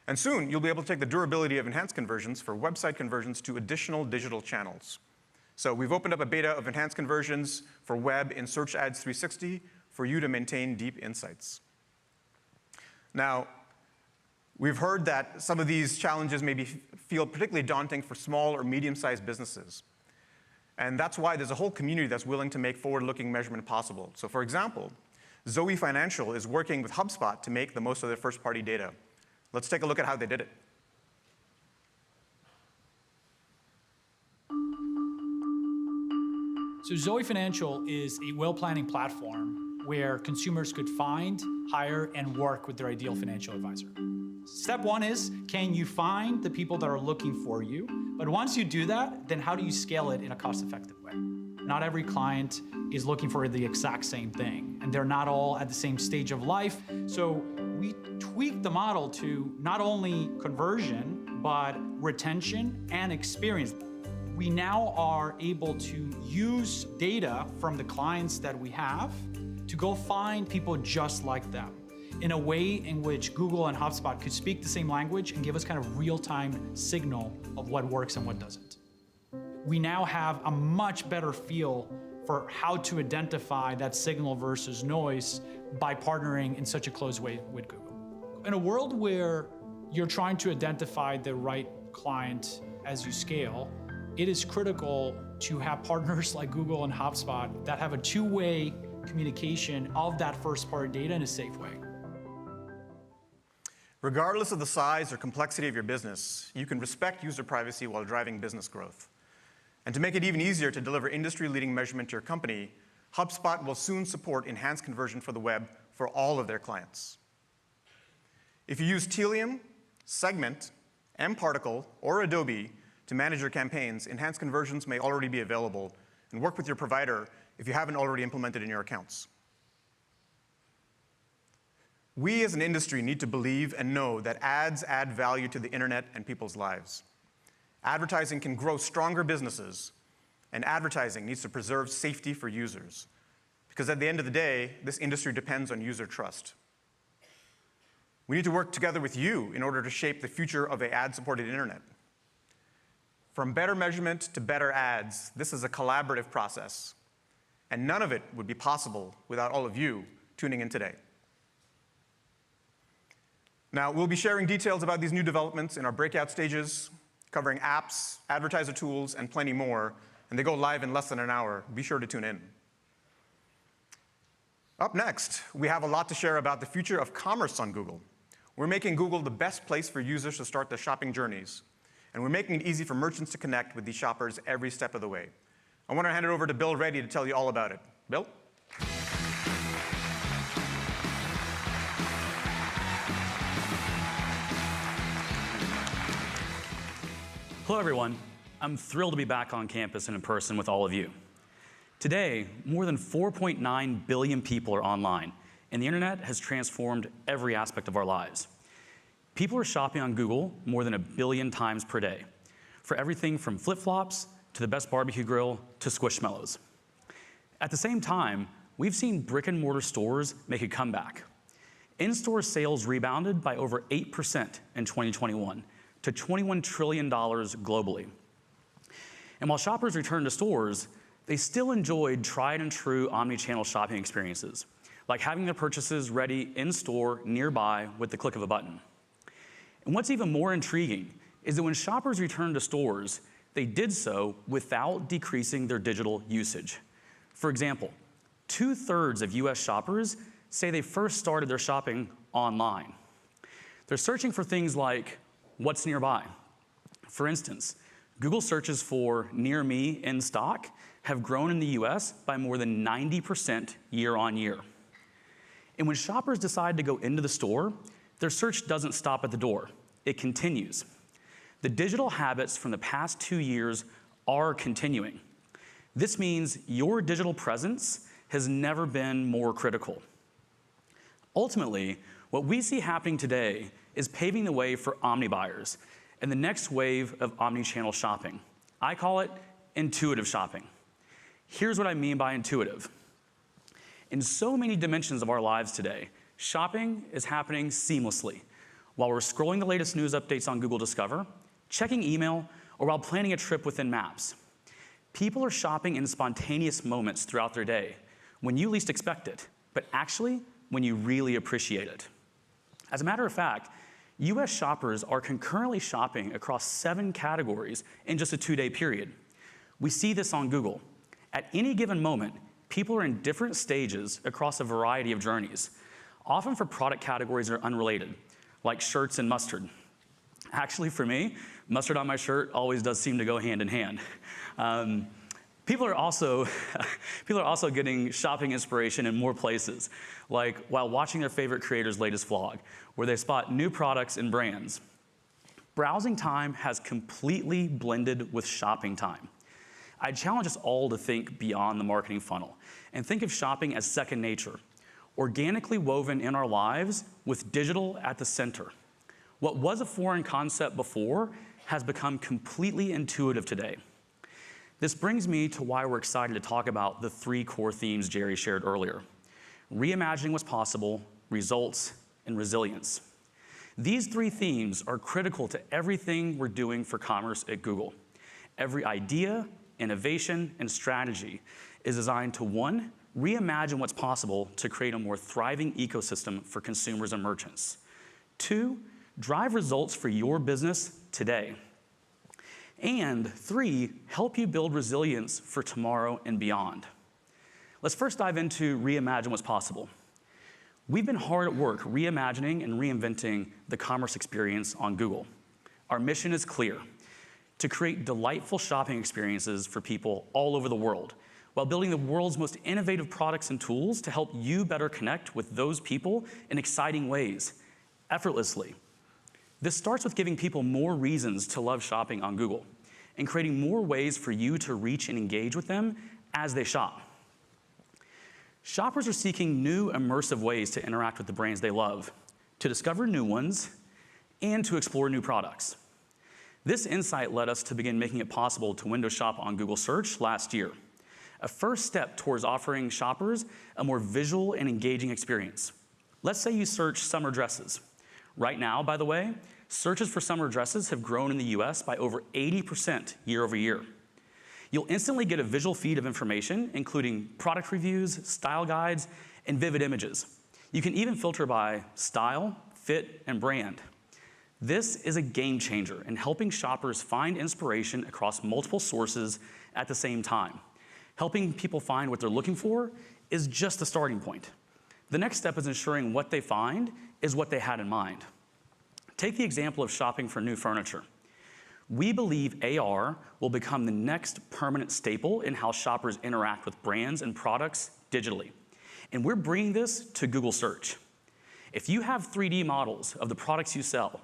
And soon, you'll be able to take the durability of enhanced conversions for website conversions to additional digital channels. So we've opened up a beta of enhanced conversions for web in Search Ads 360 for you to maintain deep insights. Now, we've heard that some of these challenges may feel particularly daunting for small or medium-sized businesses. And that's why there's a whole community that's willing to make forward-looking measurement possible. So for example, Zoe Financial is working with HubSpot to make the most of their first-party data. Let's take a look at how they did it. So Zoe Financial is a wealth planning platform where consumers could find, hire, and work with their ideal financial advisor. Step one is, can you find the people that are looking for you? But once you do that, then how do you scale it in a cost-effective way? Not every client is looking for the exact same thing, and they're not all at the same stage of life. So we tweaked the model to not only conversion, but retention and experience. We now are able to use data from the clients that we have to go find people just like them in a way in which Google and HubSpot could speak the same language and give us kind of real-time signal of what works and what doesn't. We now have a much better feel for how to identify that signal versus noise by partnering in such a close way with Google. In a world where you're trying to identify the right client as you scale, it is critical to have partners like Google and HubSpot that have a two-way communication of that first-party data in a safe way. Regardless of the size or complexity of your business, you can respect user privacy while driving business growth. And to make it even easier to deliver industry-leading measurement to your company, HubSpot will soon support enhanced conversion for the web for all of their clients. If you use Telium, Segment, mParticle, or Adobe to manage your campaigns, enhanced conversions may already be available, and work with your provider if you haven't already implemented in your accounts. We as an industry need to believe and know that ads add value to the internet and people's lives. Advertising can grow stronger businesses, and advertising needs to preserve safety for users. Because at the end of the day, this industry depends on user trust. We need to work together with you in order to shape the future of the ad-supported internet. From better measurement to better ads, this is a collaborative process, and none of it would be possible without all of you tuning in today. Now, we'll be sharing details about these new developments in our breakout stages, covering apps, advertiser tools, and plenty more, and they go live in less than an hour. Be sure to tune in. Up next, we have a lot to share about the future of commerce on Google. We're making Google the best place for users to start their shopping journeys, and we're making it easy for merchants to connect with these shoppers every step of the way. I want to hand it over to Bill Reddy to tell you all about it. Bill? Hello, everyone. I'm thrilled to be back on campus and in person with all of you. Today, more than 4.9 billion people are online, and the internet has transformed every aspect of our lives. People are shopping on Google more than 1 billion times per day, for everything from flip-flops to the best barbecue grill to Squishmallows. At the same time, we've seen brick-and-mortar stores make a comeback. In-store sales rebounded by over 8% in 2021 to $21 trillion globally. And while shoppers returned to stores, they still enjoyed tried and true omni-channel shopping experiences, like having their purchases ready in-store nearby with the click of a button. And what's even more intriguing is that when shoppers returned to stores, they did so without decreasing their digital usage. For example, 2/3 of US shoppers say they first started their shopping online. They're searching for things like what's nearby. For instance, Google searches for near me in stock have grown in the US by more than 90% year on year. And when shoppers decide to go into the store, their search doesn't stop at the door. It continues. The digital habits from the past 2 years are continuing. This means your digital presence has never been more critical. Ultimately, what we see happening today is paving the way for omni-buyers and the next wave of omni-channel shopping. I call it intuitive shopping. Here's what I mean by intuitive. In so many dimensions of our lives today, shopping is happening seamlessly while we're scrolling the latest news updates on Google Discover, checking email, or while planning a trip within Maps. People are shopping in spontaneous moments throughout their day when you least expect it, but actually when you really appreciate it. As a matter of fact, US shoppers are concurrently shopping across 7 categories in just a 2-day period. We see this on Google. At any given moment, people are in different stages across a variety of journeys, often for product categories that are unrelated, like shirts and mustard. Actually, for me, mustard on my shirt always does seem to go hand in hand. People are also getting shopping inspiration in more places, like while watching their favorite creator's latest vlog, where they spot new products and brands. Browsing time has completely blended with shopping time. I challenge us all to think beyond the marketing funnel and think of shopping as second nature, organically woven in our lives with digital at the center. What was a foreign concept before has become completely intuitive today. This brings me to why we're excited to talk about the 3 core themes Jerry shared earlier: reimagining what's possible, results, and resilience. These 3 themes are critical to everything we're doing for commerce at Google. Every idea, innovation, and strategy is designed to, one, reimagine what's possible to create a more thriving ecosystem for consumers and merchants. Two, drive results for your business today. And three, help you build resilience for tomorrow and beyond. Let's first dive into reimagine what's possible. We've been hard at work reimagining and reinventing the commerce experience on Google. Our mission is clear: to create delightful shopping experiences for people all over the world, while building the world's most innovative products and tools to help you better connect with those people in exciting ways, effortlessly. This starts with giving people more reasons to love shopping on Google and creating more ways for you to reach and engage with them as they shop. Shoppers are seeking new, immersive ways to interact with the brands they love, to discover new ones, and to explore new products. This insight led us to begin making it possible to window shop on Google Search last year, a first step towards offering shoppers a more visual and engaging experience. Let's say you search summer dresses. Right now, by the way, searches for summer dresses have grown in the US by over 80% year over year. You'll instantly get a visual feed of information, including product reviews, style guides, and vivid images. You can even filter by style, fit, and brand. This is a game changer in helping shoppers find inspiration across multiple sources at the same time. Helping people find what they're looking for is just the starting point. The next step is ensuring what they find is what they had in mind. Take the example of shopping for new furniture. We believe AR will become the next permanent staple in how shoppers interact with brands and products digitally. And we're bringing this to Google Search. If you have 3D models of the products you sell,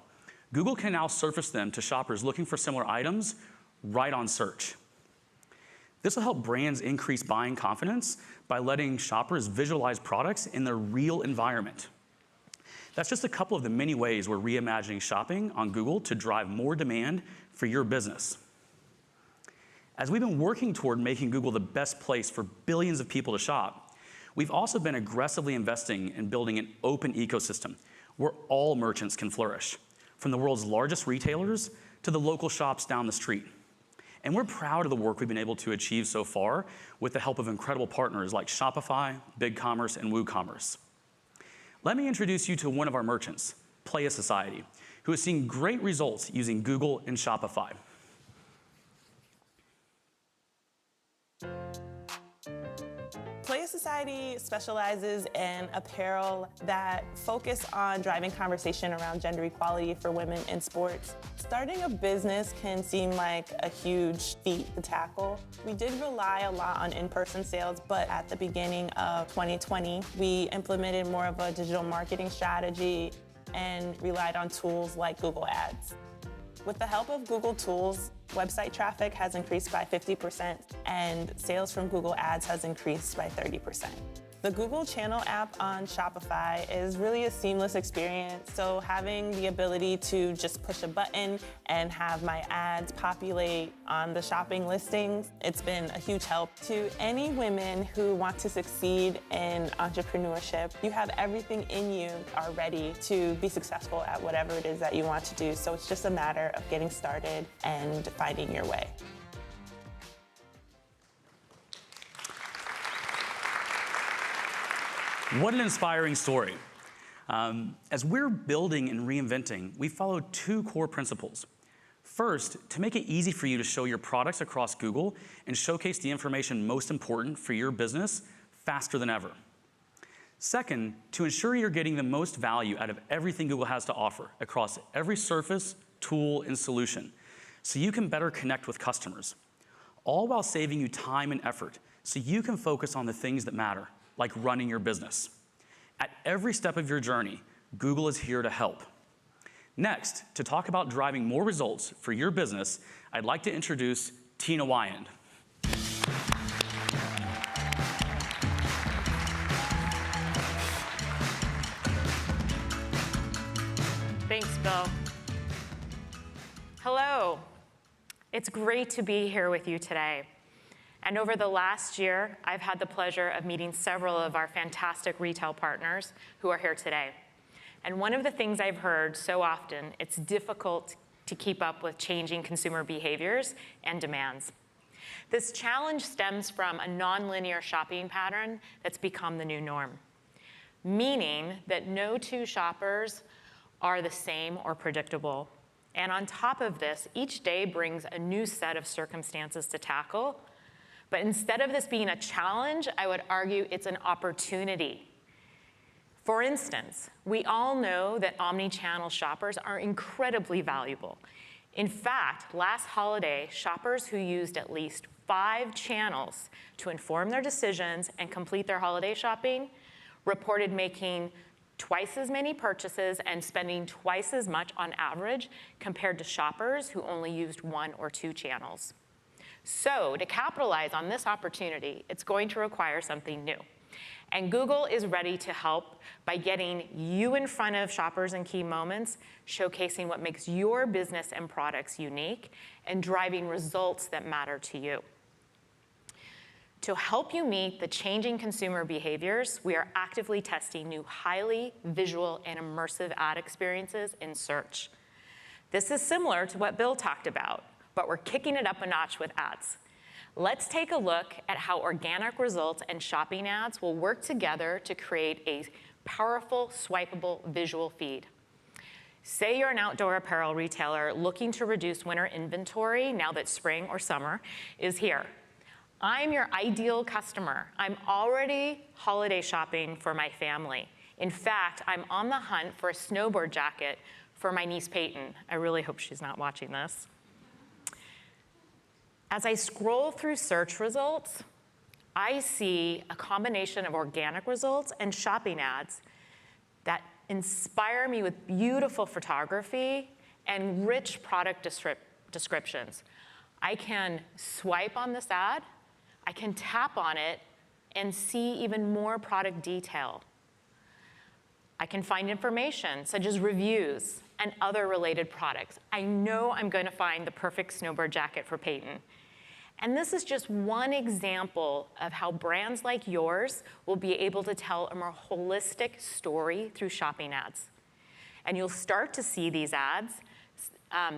Google can now surface them to shoppers looking for similar items right on search. This will help brands increase buying confidence by letting shoppers visualize products in their real environment. That's just a couple of the many ways we're reimagining shopping on Google to drive more demand for your business. As we've been working toward making Google the best place for billions of people to shop, we've also been aggressively investing in building an open ecosystem where all merchants can flourish, from the world's largest retailers to the local shops down the street. And we're proud of the work we've been able to achieve so far with the help of incredible partners like Shopify, BigCommerce, and WooCommerce. Let me introduce you to one of our merchants, Playa Society, who has seen great results using Google and Shopify. Playa Society specializes in apparel that focus on driving conversation around gender equality for women in sports. Starting a business can seem like a huge feat to tackle. We did rely a lot on in-person sales, but at the beginning of 2020, we implemented more of a digital marketing strategy and relied on tools like Google Ads. With the help of Google Tools, website traffic has increased by 50% and sales from Google Ads has increased by 30%. The Google Channel app on Shopify is really a seamless experience, so having the ability to just push a button and have my ads populate on the shopping listings, it's been a huge help. To any women who want to succeed in entrepreneurship, you have everything in you already to be successful at whatever it is that you want to do, so it's just a matter of getting started and finding your way. What an inspiring story. As we're building and reinventing, we follow two core principles. First, to make it easy for you to show your products across Google and showcase the information most important for your business faster than ever. Second, to ensure you're getting the most value out of everything Google has to offer across every surface, tool, and solution, so you can better connect with customers, all while saving you time and effort so you can focus on the things that matter, like running your business. At every step of your journey, Google is here to help. Next, to talk about driving more results for your business, I'd like to introduce Tina Wyand. Thanks, Bill. Hello. It's great to be here with you today. And over the last year, I've had the pleasure of meeting several of our fantastic retail partners who are here today. And one of the things I've heard so often, it's difficult to keep up with changing consumer behaviors and demands. This challenge stems from a nonlinear shopping pattern that's become the new norm, meaning that no two shoppers are the same or predictable. And on top of this, each day brings a new set of circumstances to tackle. But instead of this being a challenge, I would argue it's an opportunity. For instance, we all know that omni-channel shoppers are incredibly valuable. In fact, last holiday, shoppers who used at least 5 channels to inform their decisions and complete their holiday shopping reported making twice as many purchases and spending twice as much on average compared to shoppers who only used 1 or 2 channels. So to capitalize on this opportunity, it's going to require something new. And Google is ready to help by getting you in front of shoppers in key moments, showcasing what makes your business and products unique, and driving results that matter to you. To help you meet the changing consumer behaviors, we are actively testing new highly visual and immersive ad experiences in search. This is similar to what Bill talked about, but we're kicking it up a notch with ads. Let's take a look at how organic results and shopping ads will work together to create a powerful, swipeable visual feed. Say you're an outdoor apparel retailer looking to reduce winter inventory now that spring or summer is here. I'm your ideal customer. I'm already holiday shopping for my family. In fact, I'm on the hunt for a snowboard jacket for my niece Peyton. I really hope she's not watching this. As I scroll through search results, I see a combination of organic results and shopping ads that inspire me with beautiful photography and rich product descriptions. I can swipe on this ad, I can tap on it and see even more product detail. I can find information such as reviews and other related products. I know I'm going to find the perfect snowboard jacket for Peyton. And this is just one example of how brands like yours will be able to tell a more holistic story through shopping ads. And you'll start to see these ads,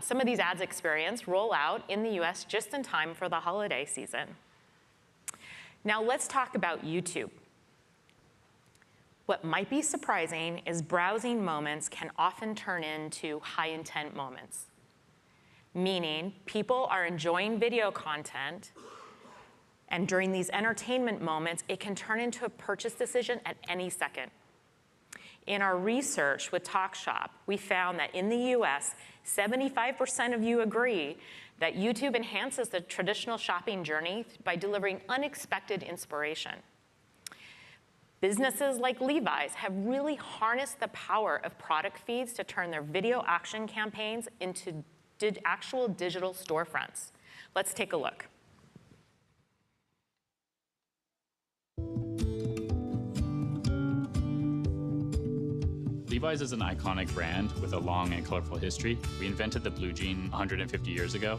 some of these ads experience roll out in the US just in time for the holiday season. Now let's talk about YouTube. What might be surprising is browsing moments can often turn into high intent moments, meaning people are enjoying video content, and during these entertainment moments, it can turn into a purchase decision at any second. In our research with TalkShop, we found that in the US, 75% of you agree that YouTube enhances the traditional shopping journey by delivering unexpected inspiration. Businesses like Levi's have really harnessed the power of product feeds to turn their video action campaigns into actual digital storefronts. Let's take a look. Levi's is an iconic brand with a long and colorful history. We invented the blue jean 150 years ago.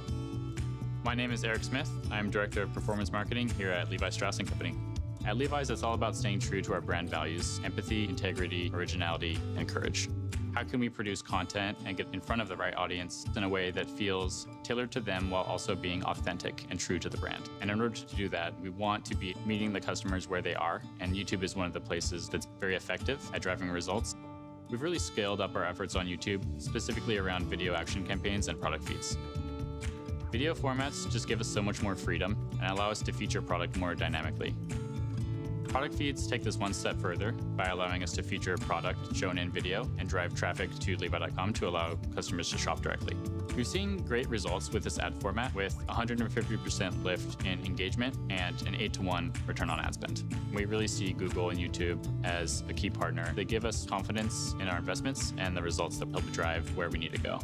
My name is Eric Smith. I'm Director of Performance Marketing here at Levi Strauss & Company. At Levi's, it's all about staying true to our brand values: empathy, integrity, originality, and courage. How can we produce content and get in front of the right audience in a way that feels tailored to them while also being authentic and true to the brand? And in order to do that, we want to be meeting the customers where they are, and YouTube is one of the places that's very effective at driving results. We've really scaled up our efforts on YouTube, specifically around video action campaigns and product feeds. Video formats just give us so much more freedom and allow us to feature product more dynamically. Product feeds take this one step further by allowing us to feature product shown in video and drive traffic to Levi.com to allow customers to shop directly. We've seen great results with this ad format with 150% lift in engagement and an 8-to-1 return on ad spend. We really see Google and YouTube as a key partner. They give us confidence in our investments and the results that help drive where we need to go.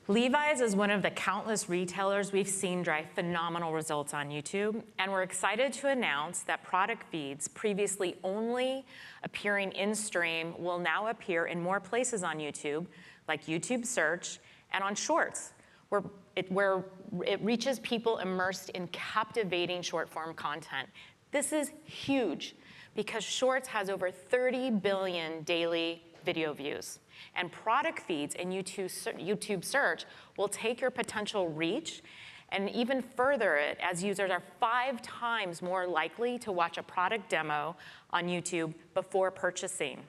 Levi's is one of the countless retailers we've seen drive phenomenal results on YouTube, and we're excited to announce that product feeds previously only appearing in-stream will now appear in more places on YouTube, like YouTube Search and on Shorts, where it reaches people immersed in captivating short-form content. This is huge because Shorts has over 30 billion daily video views. And product feeds in YouTube Search will take your potential reach and even further it as users are 5 times more likely to watch a product demo on YouTube before purchasing.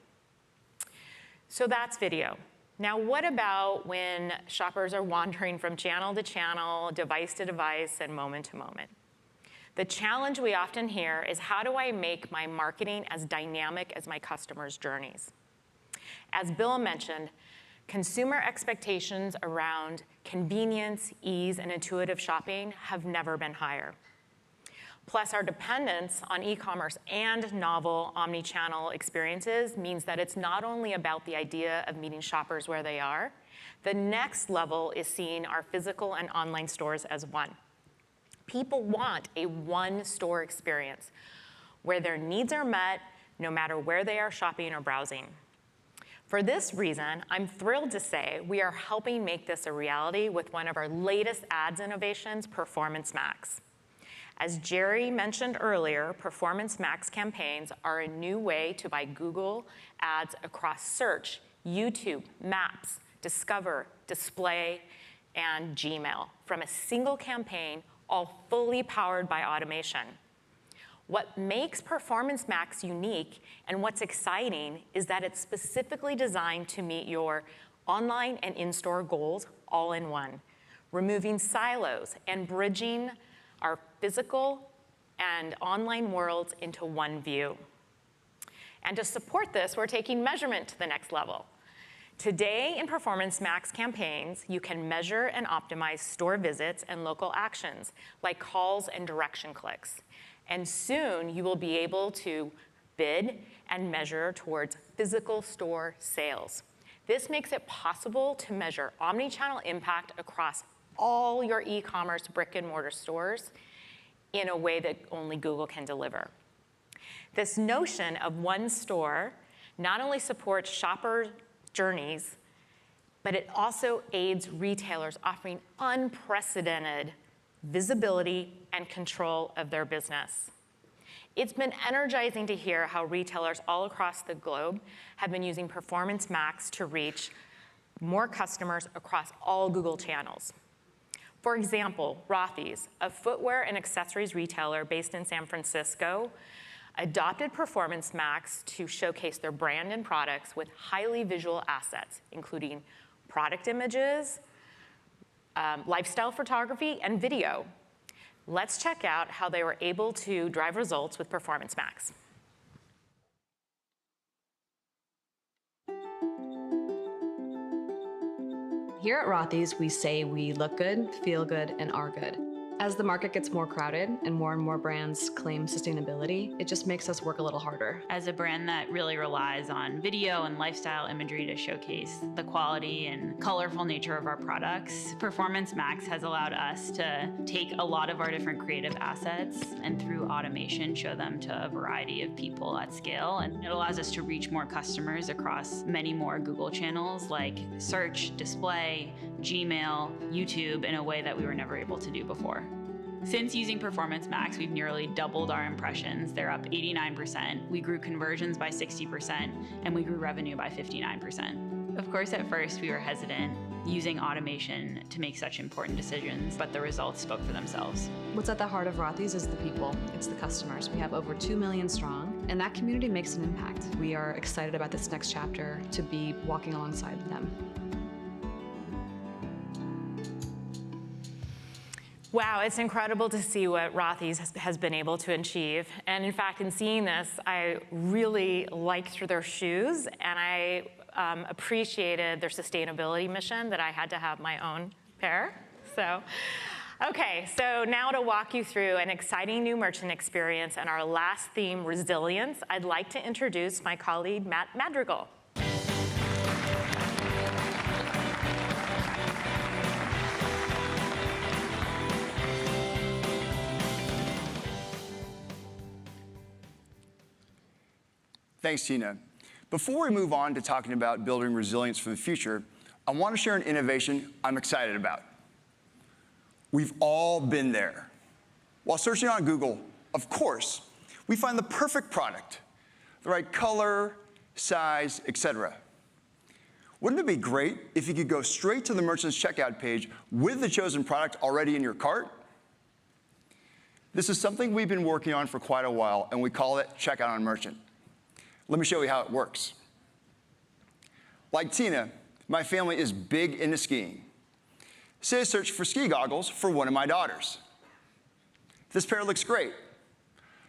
So that's video. Now, what about when shoppers are wandering from channel to channel, device to device, and moment to moment? The challenge we often hear is, how do I make my marketing as dynamic as my customers' journeys? As Bill mentioned, consumer expectations around convenience, ease, and intuitive shopping have never been higher. Plus, our dependence on e-commerce and novel omni-channel experiences means that it's not only about the idea of meeting shoppers where they are. The next level is seeing our physical and online stores as one. People want a one-store experience where their needs are met no matter where they are shopping or browsing. For this reason, I'm thrilled to say we are helping make this a reality with one of our latest ads innovations, Performance Max. As Jerry mentioned earlier, Performance Max campaigns are a new way to buy Google ads across search, YouTube, Maps, Discover, Display, and Gmail from a single campaign, all fully powered by automation. What makes Performance Max unique and what's exciting is that it's specifically designed to meet your online and in-store goals all in one, removing silos and bridging our physical and online worlds into one view. And to support this, we're taking measurement to the next level. Today in Performance Max campaigns, you can measure and optimize store visits and local actions like calls and direction clicks. And soon you will be able to bid and measure towards physical store sales. This makes it possible to measure omni-channel impact across all your e-commerce brick and mortar stores in a way that only Google can deliver. This notion of one store not only supports shopper journeys, but it also aids retailers offering unprecedented visibility and control of their business. It's been energizing to hear how retailers all across the globe have been using Performance Max to reach more customers across all Google channels. For example, Rothy's, a footwear and accessories retailer based in San Francisco, adopted Performance Max to showcase their brand and products with highly visual assets, including product images, lifestyle photography, and video. Let's check out how they were able to drive results with Performance Max. Here at Rothy's, we say we look good, feel good, and are good. As the market gets more crowded and more brands claim sustainability, it just makes us work a little harder. As a brand that really relies on video and lifestyle imagery to showcase the quality and colorful nature of our products, Performance Max has allowed us to take a lot of our different creative assets and through automation show them to a variety of people at scale. And it allows us to reach more customers across many more Google channels like search, display, Gmail, YouTube in a way that we were never able to do before. Since using Performance Max, we've nearly doubled our impressions. They're up 89%. We grew conversions by 60%, and we grew revenue by 59%. Of course, at first, we were hesitant using automation to make such important decisions, but the results spoke for themselves. What's at the heart of Rothy's is the people. It's the customers. We have over 2 million strong, and that community makes an impact. We are excited about this next chapter to be walking alongside them. Wow, it's incredible to see what Rothy's has been able to achieve. And in fact, in seeing this, I really liked their shoes, and I appreciated their sustainability mission that I had to have my own pair. So, okay, so now to walk you through an exciting new merchant experience and our last theme, resilience, I'd like to introduce my colleague, Matt Madrigal. Thanks, Tina. Before we move on to talking about building resilience for the future, I want to share an innovation I'm excited about. We've all been there. While searching on Google, of course, we find the perfect product, the right color, size, etc. Wouldn't it be great if you could go straight to the merchant's checkout page with the chosen product already in your cart? This is something we've been working on for quite a while, and we call it Checkout on Merchant. Let me show you how it works. Like Tina, my family is big into skiing. Say I search for ski goggles for one of my daughters. This pair looks great.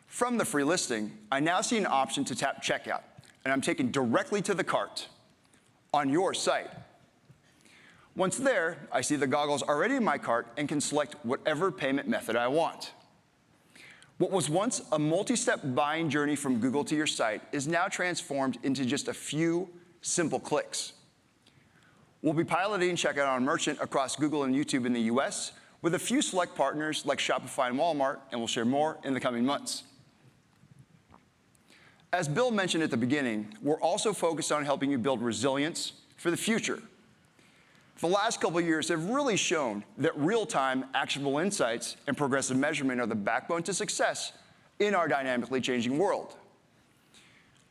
From the free listing, I now see an option to tap Checkout, and I'm taken directly to the cart on your site. Once there, I see the goggles already in my cart and can select whatever payment method I want. What was once a multi-step buying journey from Google to your site is now transformed into just a few simple clicks. We'll be piloting Checkout on Merchant across Google and YouTube in the US with a few select partners like Shopify and Walmart, and we'll share more in the coming months. As Bill mentioned at the beginning, we're also focused on helping you build resilience for the future. The last couple of years have really shown that real-time, actionable insights and progressive measurement are the backbone to success in our dynamically changing world.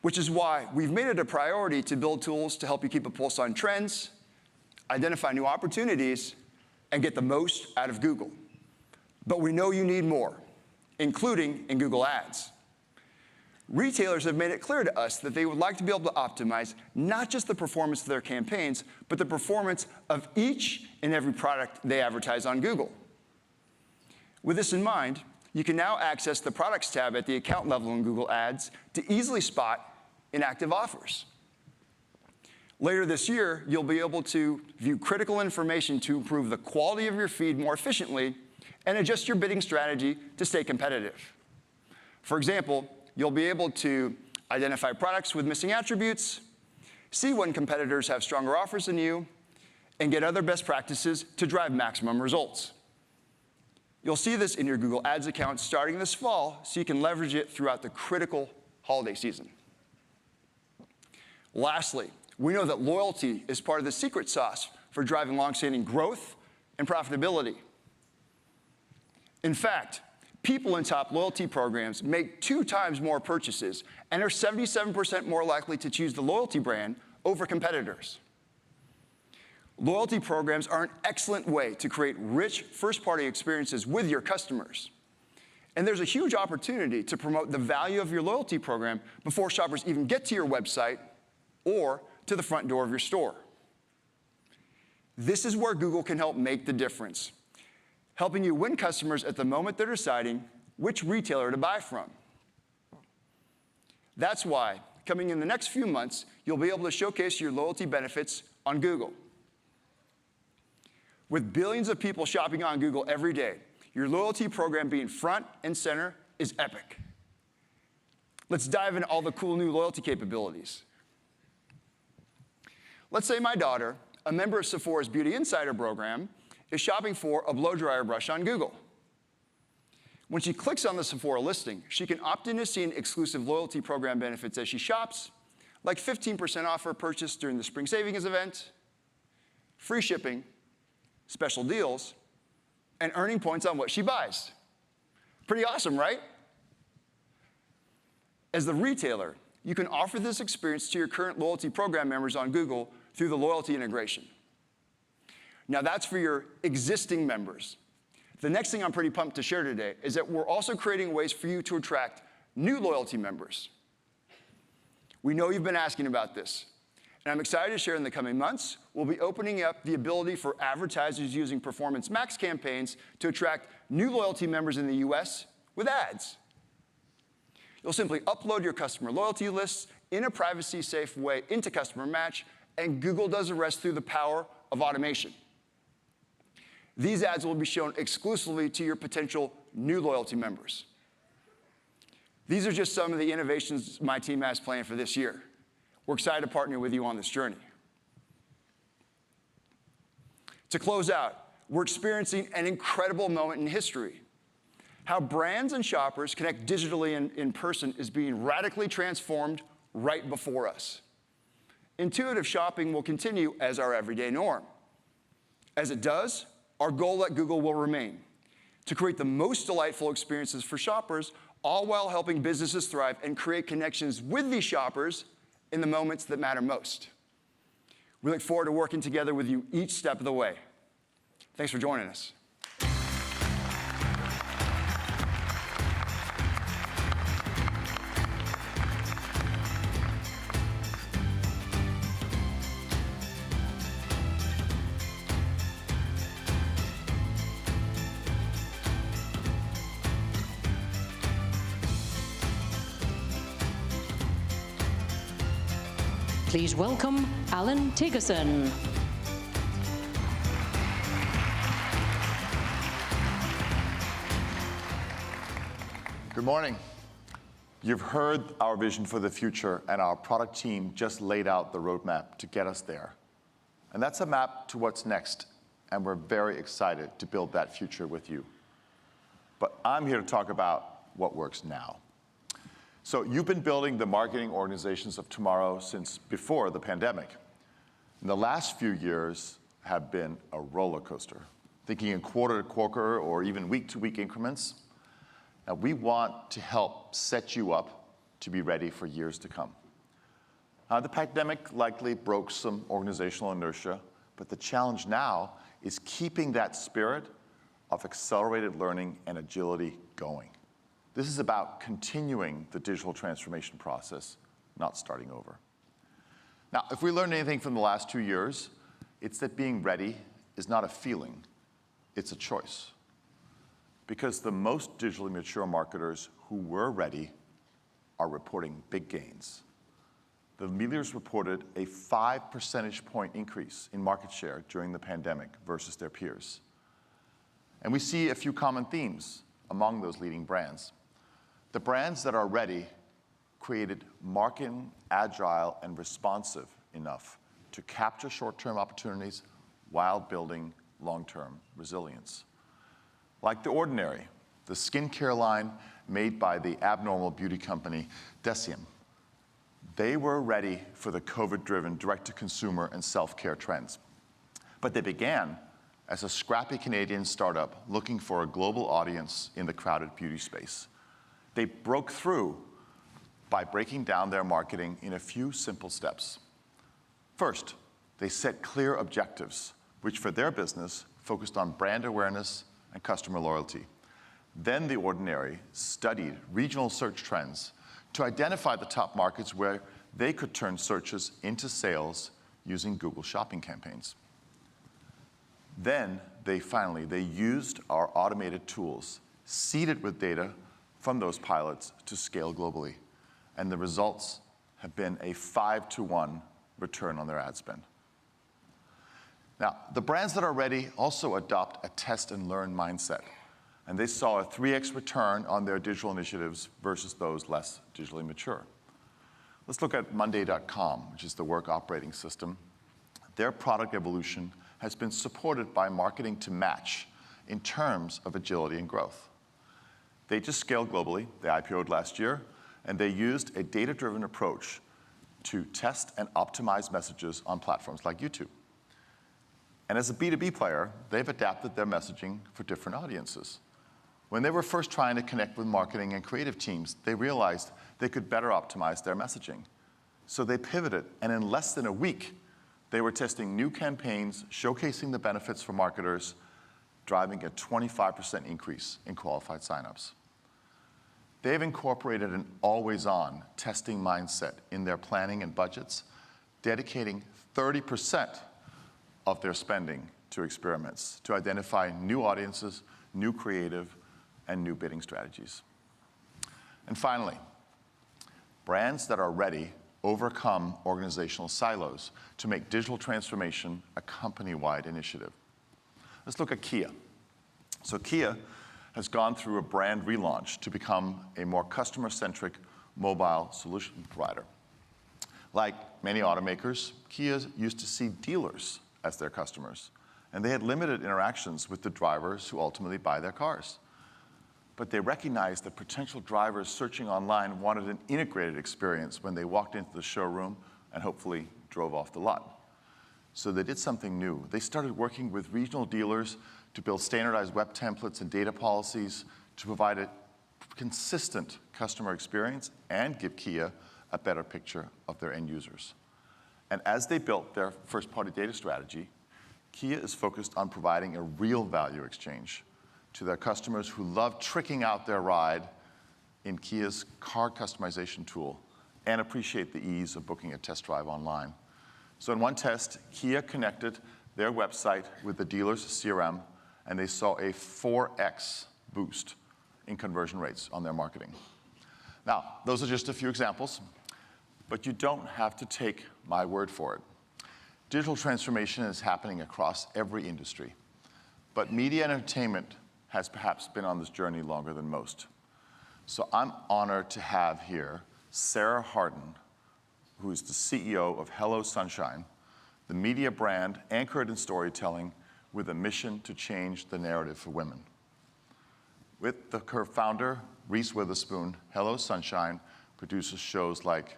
Which is why we've made it a priority to build tools to help you keep a pulse on trends, identify new opportunities, and get the most out of Google. But we know you need more, including in Google Ads. Retailers have made it clear to us that they would like to be able to optimize not just the performance of their campaigns, but the performance of each and every product they advertise on Google. With this in mind, you can now access the Products tab at the account level in Google Ads to easily spot inactive offers. Later this year, you'll be able to view critical information to improve the quality of your feed more efficiently and adjust your bidding strategy to stay competitive. For example, you'll be able to identify products with missing attributes, see when competitors have stronger offers than you, and get other best practices to drive maximum results. You'll see this in your Google Ads account starting this fall, so you can leverage it throughout the critical holiday season. Lastly, we know that loyalty is part of the secret sauce for driving long-standing growth and profitability. In fact, people in top loyalty programs make 2 times more purchases and are 77% more likely to choose the loyalty brand over competitors. Loyalty programs are an excellent way to create rich first-party experiences with your customers. And there's a huge opportunity to promote the value of your loyalty program before shoppers even get to your website or to the front door of your store. This is where Google can help make the difference, helping you win customers at the moment they're deciding which retailer to buy from. That's why, coming in the next few months, you'll be able to showcase your loyalty benefits on Google. With billions of people shopping on Google every day, your loyalty program being front and center is epic. Let's dive into all the cool new loyalty capabilities. Let's say my daughter, a member of Sephora's Beauty Insider program, is shopping for a blow dryer brush on Google. When she clicks on the Sephora listing, she can opt in to seeing exclusive loyalty program benefits as she shops, like 15% off her purchase during the Spring Savings event, free shipping, special deals, and earning points on what she buys. Pretty awesome, right? As the retailer, you can offer this experience to your current loyalty program members on Google through the loyalty integration. Now that's for your existing members. The next thing I'm pretty pumped to share today is that we're also creating ways for you to attract new loyalty members. We know you've been asking about this, and I'm excited to share in the coming months, we'll be opening up the ability for advertisers using Performance Max campaigns to attract new loyalty members in the US with ads. You'll simply upload your customer loyalty lists in a privacy-safe way into Customer Match, and Google does the rest through the power of automation. These ads will be shown exclusively to your potential new loyalty members. These are just some of the innovations my team has planned for this year. We're excited to partner with you on this journey. To close out, we're experiencing an incredible moment in history. How brands and shoppers connect digitally and in person is being radically transformed right before us. Intuitive shopping will continue as our everyday norm. As it does, our goal at Google will remain to create the most delightful experiences for shoppers, all while helping businesses thrive and create connections with these shoppers in the moments that matter most. We look forward to working together with you each step of the way. Thanks for joining us. Please welcome Alan Tigerson. Good morning. You've heard our vision for the future, and our product team just laid out the roadmap to get us there. And that's a map to what's next, and we're very excited to build that future with you. But I'm here to talk about what works now. So you've been building the marketing organizations of tomorrow since before the pandemic. And the last few years have been a roller coaster, thinking in quarter to quarter or even week to week increments. Now we want to help set you up to be ready for years to come. The pandemic likely broke some organizational inertia, but the challenge now is keeping that spirit of accelerated learning and agility going. This is about continuing the digital transformation process, not starting over. Now, if we learned anything from the last 2 years, it's that being ready is not a feeling, it's a choice. Because the most digitally mature marketers who were ready are reporting big gains. The leaders reported a 5 percentage point increase in market share during the pandemic versus their peers. And we see a few common themes among those leading brands. The brands that are ready created marketing agile and responsive enough to capture short-term opportunities while building long-term resilience. Like The Ordinary, the skincare line made by the abnormal beauty company Deciem. They were ready for the COVID-driven direct-to-consumer and self-care trends. But they began as a scrappy Canadian startup looking for a global audience in the crowded beauty space. They broke through by breaking down their marketing in a few simple steps. First, they set clear objectives, which for their business focused on brand awareness and customer loyalty. Then The Ordinary studied regional search trends to identify the top markets where they could turn searches into sales using Google Shopping campaigns. Then they used our automated tools, seeded with data from those pilots to scale globally. And the results have been a 5-to-1 return on their ad spend. Now, the brands that are ready also adopt a test and learn mindset. And they saw a 3x return on their digital initiatives versus those less digitally mature. Let's look at Monday.com, which is the work operating system. Their product evolution has been supported by marketing to match in terms of agility and growth. They just scaled globally. They IPO'd last year, and they used a data-driven approach to test and optimize messages on platforms like YouTube. And as a B2B player, they've adapted their messaging for different audiences. When they were first trying to connect with marketing and creative teams, they realized they could better optimize their messaging. So they pivoted, and in less than a week, they were testing new campaigns, showcasing the benefits for marketers, driving a 25% increase in qualified signups. They've incorporated an always-on testing mindset in their planning and budgets, dedicating 30% of their spending to experiments to identify new audiences, new creative, and new bidding strategies. And finally, brands that are ready overcome organizational silos to make digital transformation a company-wide initiative. Let's look at Kia. So Kia has gone through a brand relaunch to become a more customer-centric mobile solution provider. Like many automakers, Kia used to see dealers as their customers, and they had limited interactions with the drivers who ultimately buy their cars. But they recognized that potential drivers searching online wanted an integrated experience when they walked into the showroom and hopefully drove off the lot. So they did something new. They started working with regional dealers to build standardized web templates and data policies to provide a consistent customer experience and give Kia a better picture of their end users. And as they built their first-party data strategy, Kia is focused on providing a real value exchange to their customers who love tricking out their ride in Kia's car customization tool and appreciate the ease of booking a test drive online. So in one test, Kia connected their website with the dealer's CRM, and they saw a 4x boost in conversion rates on their marketing. Now, those are just a few examples, but you don't have to take my word for it. Digital transformation is happening across every industry, but media and entertainment has perhaps been on this journey longer than most. So I'm honored to have here Sarah Harden, who is the CEO of Hello Sunshine, the media brand anchored in storytelling with a mission to change the narrative for women. With her founder, Reese Witherspoon, Hello Sunshine produces shows like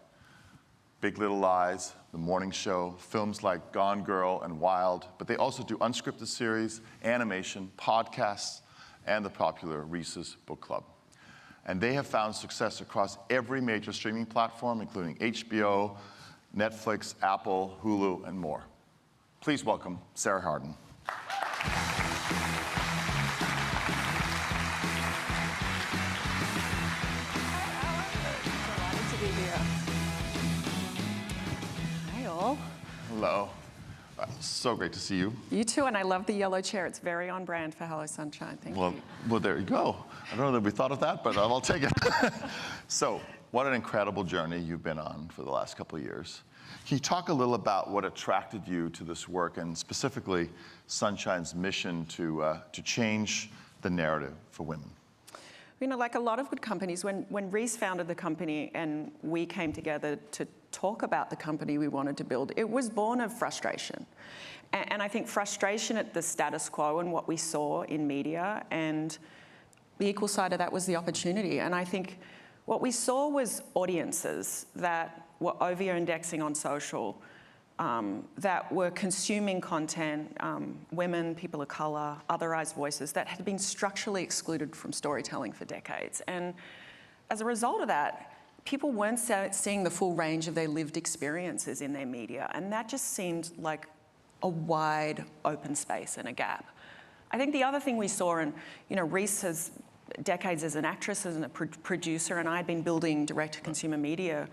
Big Little Lies, The Morning Show, films like Gone Girl and Wild, but they also do unscripted series, animation, podcasts, and the popular Reese's Book Club. And they have found success across every major streaming platform, including HBO, Netflix, Apple, Hulu, and more. Please welcome Sarah Harden. Delighted to be here. Hi, all. Hello. So great to see you. You too, and I love the yellow chair. It's very on brand for Hello Sunshine. Thank you. Well, there you go. I don't know that we thought of that, but I'll take it. So, what an incredible journey you've been on for the last couple of years. Can you talk a little about what attracted you to this work, and specifically Sunshine's mission to change the narrative for women? You know, like a lot of good companies, when Reese founded the company and we came together to talk about the company we wanted to build, it was born of frustration. And I think frustration at the status quo and what we saw in media, and the equal side of that was the opportunity. And I think what we saw was audiences that were over-indexing on social, that were consuming content, women, people of color, otherized voices that had been structurally excluded from storytelling for decades. And as a result of that, people weren't seeing the full range of their lived experiences in their media. And that just seemed like a wide open space and a gap. I think the other thing we saw, and Reese has decades as an actress and a producer, and I'd been building direct-to-consumer media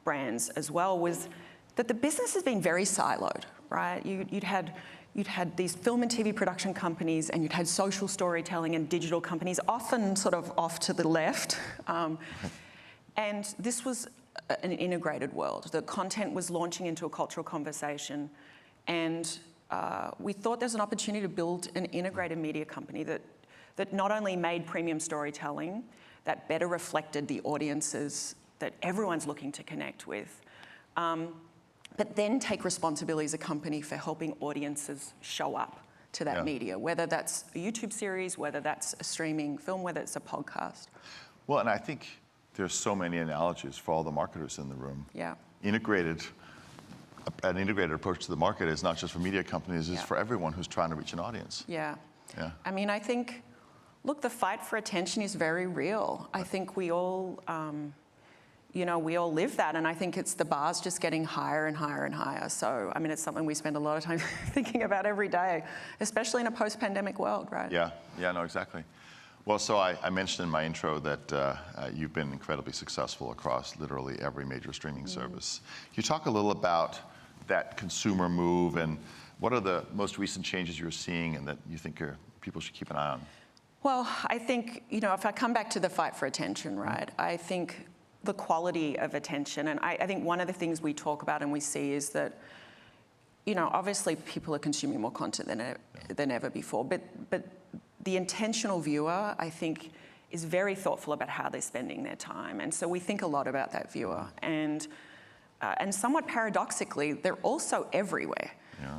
brands as well, was that the business has been very siloed, right? You'd had these film and TV production companies, and you'd had social storytelling and digital companies, often sort of off to the left. And this was an integrated world. The content was launching into a cultural conversation, and we thought there's an opportunity to build an integrated media company that not only made premium storytelling, that better reflected the audiences that everyone's looking to connect with, but then take responsibility as a company for helping audiences show up to that media, whether that's a YouTube series, whether that's a streaming film, whether it's a podcast. Well, and I think there's so many analogies for all the marketers in the room. Yeah. An integrated approach to the market is not just for media companies, it's for everyone who's trying to reach an audience. Yeah. Yeah. I mean, I think, look, the fight for attention is very real. I think we all, we all live that, and I think it's the bar's just getting higher and higher and higher. So, I mean, it's something we spend a lot of time thinking about every day, especially in a post-pandemic world, right? Yeah, no, exactly. Well, so I mentioned in my intro that you've been incredibly successful across literally every major streaming service. Can you talk a little about that consumer move, and what are the most recent changes you're seeing and that you think people should keep an eye on? Well, I think, if I come back to the fight for attention, right, I think the quality of attention, and I think one of the things we talk about and we see is that, obviously people are consuming more content than ever before, but the intentional viewer, I think, is very thoughtful about how they're spending their time. And so we think a lot about that viewer. And somewhat paradoxically, they're also everywhere,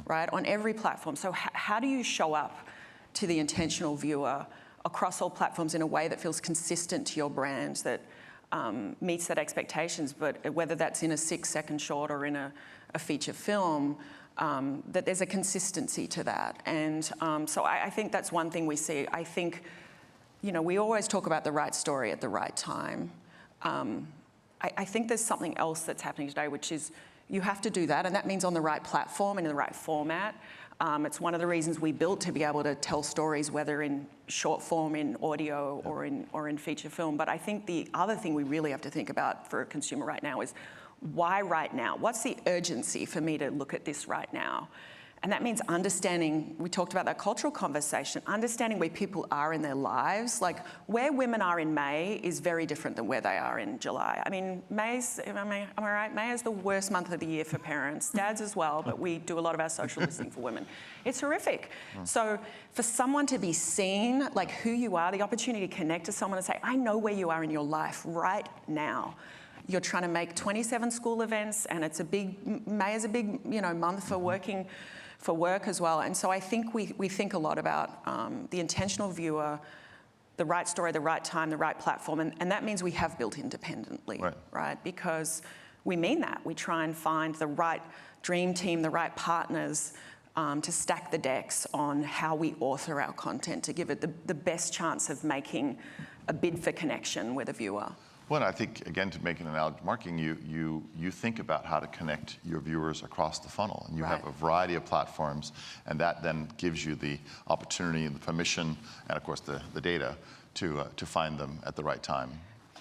right, on every platform. So how do you show up to the intentional viewer across all platforms in a way that feels consistent to your brand, that meets that expectations, but whether that's in a 6-second short or in a feature film, that there's a consistency to that. And so I think that's one thing we see. I think, we always talk about the right story at the right time. I think there's something else that's happening today, which is, you have to do that, and that means on the right platform and in the right format. It's one of the reasons we built to be able to tell stories, whether in short form, in audio, or in feature film. But I think the other thing we really have to think about for a consumer right now is, why right now? What's the urgency for me to look at this right now? And that means understanding, we talked about that cultural conversation, understanding where people are in their lives. Like, where women are in May is very different than where they are in July. I mean, am I right? May is the worst month of the year for parents, dads as well, but we do a lot of our social listening for women. It's horrific. So for someone to be seen, like who you are, the opportunity to connect to someone and say, I know where you are in your life right now. You're trying to make 27 school events, and it's a big, May is a big, month for work as well. And so I think we think a lot about the intentional viewer, the right story, the right time, the right platform, and that means we have built independently, right? Because we mean that. We try and find the right dream team, the right partners to stack the decks on how we author our content to give it the best chance of making a bid for connection with a viewer. Well, I think, again, to make an analogy to marketing, you think about how to connect your viewers across the funnel. And you have a variety of platforms, and that then gives you the opportunity and the permission, and of course the data, to find them at the right time.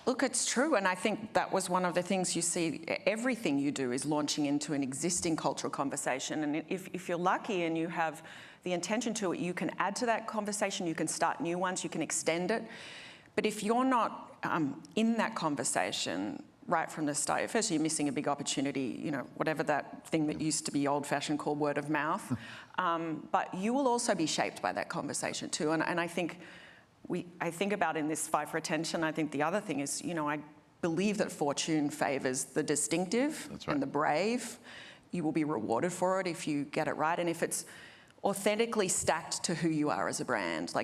Look, it's true, and I think that was one of the things you see. Everything you do is launching into an existing cultural conversation, and if you're lucky and you have the intention to it, you can add to that conversation, you can start new ones, you can extend it. But if you're not in that conversation right from the start, first you're missing a big opportunity, whatever that thing that used to be old-fashioned called word of mouth. But you will also be shaped by that conversation too. And I think I think about in this fight for attention, I think the other thing is, I believe that fortune favors the distinctive and the brave. You will be rewarded for it if you get it right. And if it's authentically stacked to who you are as a brand.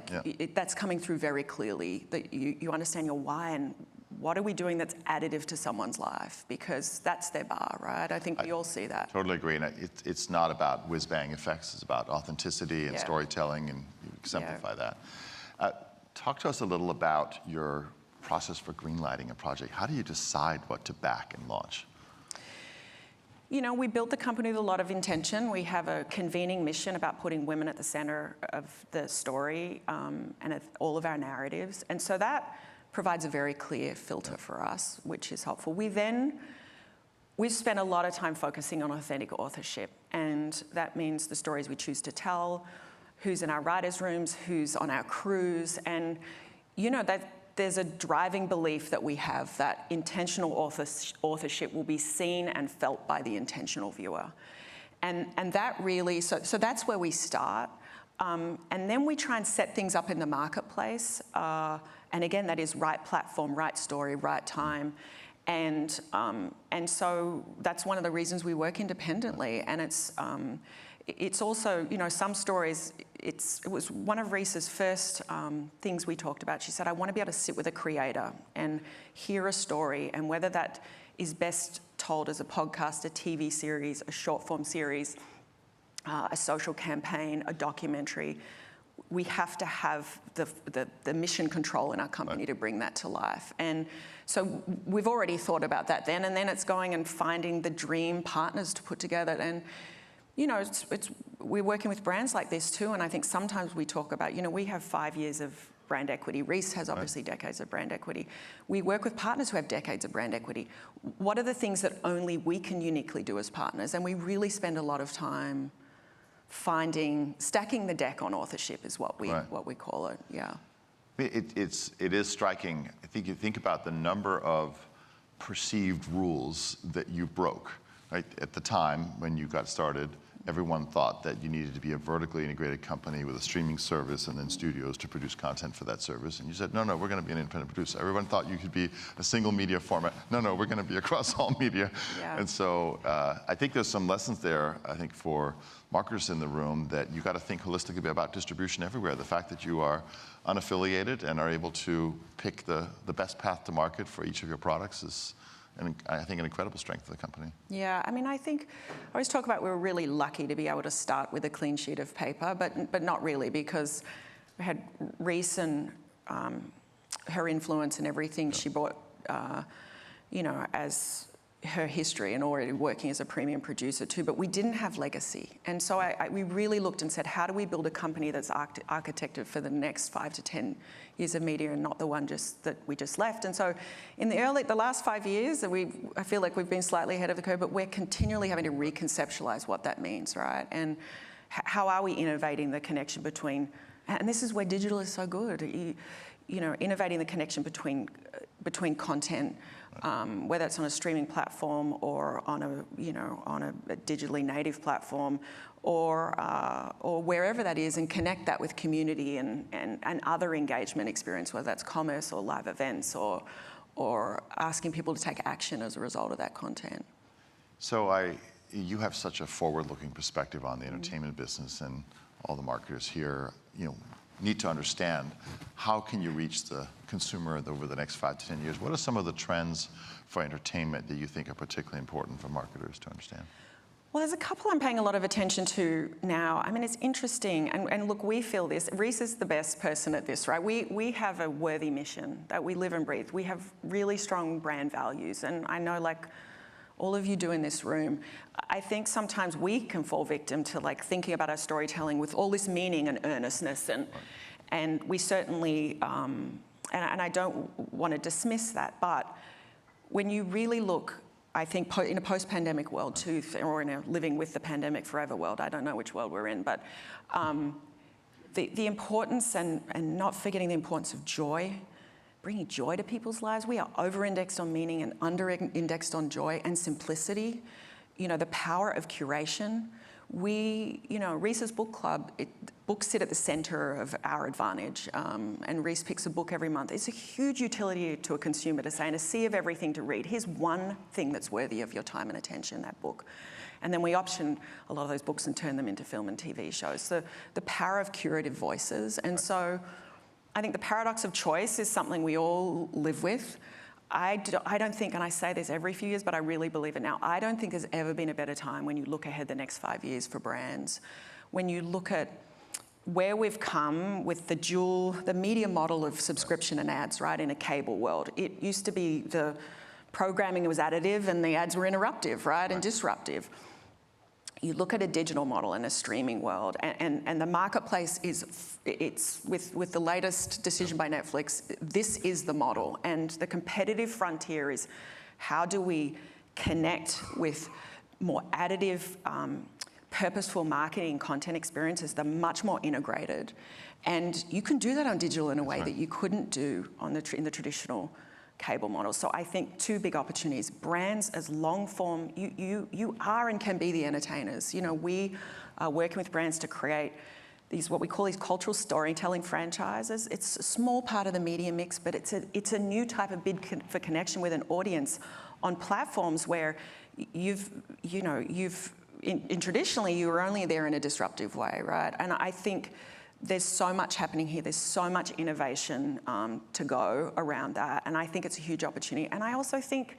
That's coming through very clearly, that you understand your why and what are we doing that's additive to someone's life, because that's their bar, right? I think we all see that. Totally agree, and it's not about whiz-bang effects, it's about authenticity and storytelling, and you exemplify that. Talk to us a little about your process for greenlighting a project. How do you decide what to back and launch? We built the company with a lot of intention. We have a convening mission about putting women at the center of the story and all of our narratives. And so that provides a very clear filter for us, which is helpful. We've spent a lot of time focusing on authentic authorship. And that means the stories we choose to tell, who's in our writers' rooms, who's on our crews. And, there's a driving belief that we have that intentional authorship will be seen and felt by the intentional viewer. And that really, so that's where we start. And then we try and set things up in the marketplace. And again, that is right platform, right story, right time. And so that's one of the reasons we work independently. And it's also, some stories, it was one of Reese's first things we talked about. She said, I want to be able to sit with a creator and hear a story, and whether that is best told as a podcast, a TV series, a short form series, a social campaign, a documentary, we have to have the mission control in our company to bring that to life. And so we've already thought about that then, and then it's going and finding the dream partners to put together. And we're working with brands like this too, and I think sometimes we talk about, we have 5 years of brand equity. Reese has obviously decades of brand equity. We work with partners who have decades of brand equity. What are the things that only we can uniquely do as partners? And we really spend a lot of time stacking the deck on authorship is what we call it, It is striking. I think you think about the number of perceived rules that you broke. Right? At the time when you got started, everyone thought that you needed to be a vertically integrated company with a streaming service and then studios to produce content for that service. And you said, no, we're going to be an independent producer. Everyone thought you could be a single media format. No, we're going to be across all media. And so I think there's some lessons there, I think, for marketers in the room, that you got to think holistically about distribution everywhere. The fact that you are unaffiliated and are able to pick the best path to market for each of your products is, and I think, an incredible strength of the company. Yeah, I think I always talk about we were really lucky to be able to start with a clean sheet of paper, but not really, because we had Reese and her influence and everything she brought, as her history and already working as a premium producer too, but we didn't have legacy. And so we really looked and said, how do we build a company that's architected for the next 5 to 10 years of media and not the one that we just left? And so in the last 5 years, I feel like we've been slightly ahead of the curve, but we're continually having to reconceptualize what that means, right? And how are we innovating the connection between, and this is where digital is so good, innovating the connection between content, whether it's on a streaming platform or on a digitally native platform, or wherever that is, and connect that with community and other engagement experience, whether that's commerce or live events or asking people to take action as a result of that content. So you have such a forward-looking perspective on the entertainment business, and all the marketers here, need to understand how can you reach the consumer over the next 5 to 10 years. What are some of the trends for entertainment that you think are particularly important for marketers to understand? Well, there's a couple I'm paying a lot of attention to now. I mean, it's interesting, and look, we feel this. Reese is the best person at this, right? We have a worthy mission that we live and breathe. We have really strong brand values, and I know, like all of you do in this room, I think sometimes we can fall victim to thinking about our storytelling with all this meaning and earnestness, and we certainly, and I don't want to dismiss that, but when you really look, I think in a post-pandemic world too, or in a living with the pandemic forever world, I don't know which world we're in, but the importance and not forgetting the importance of joy, bringing joy to people's lives. We are over-indexed on meaning and under-indexed on joy and simplicity. The power of curation. Reese's Book Club, books sit at the center of our advantage, and Reese picks a book every month. It's a huge utility to a consumer to say, in a sea of everything to read, here's one thing that's worthy of your time and attention, that book. And then we option a lot of those books and turn them into film and TV shows. So the power of curative voices. And so I think the paradox of choice is something we all live with. I don't think, and I say this every few years, but I really believe it now, I don't think there's ever been a better time when you look ahead the next 5 years for brands. When you look at where we've come with the media model of subscription and ads, right, in a cable world. It used to be the programming was additive and the ads were interruptive, right, and disruptive. You look at a digital model in a streaming world, and the marketplace it's with the latest decision by Netflix, this is the model. And the competitive frontier is how do we connect with more additive, purposeful marketing content experiences that are much more integrated. And you can do that on digital in a way that you couldn't do in the traditional cable model. So I think two big opportunities. Brands as long form, you are and can be the entertainers. We are working with brands to create what we call these cultural storytelling franchises. It's a small part of the media mix, but it's a new type of bid for connection with an audience on platforms where traditionally you were only there in a disruptive way, right? And I think there's so much happening here. There's so much innovation to go around that. And I think it's a huge opportunity. And I also think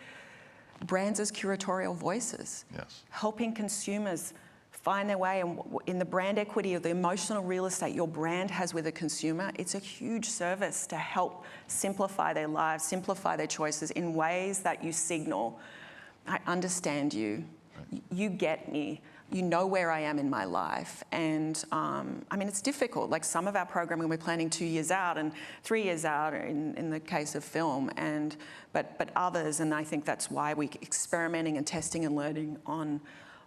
brands as curatorial voices, helping consumers find their way in the brand equity of the emotional real estate your brand has with a consumer. It's a huge service to help simplify their lives, simplify their choices in ways that you signal, I understand you, you get me, you know where I am in my life. And I mean, it's difficult. Like some of our programming, we're planning 2 years out and 3 years out in the case of film, but others, and I think that's why we're experimenting and testing and learning on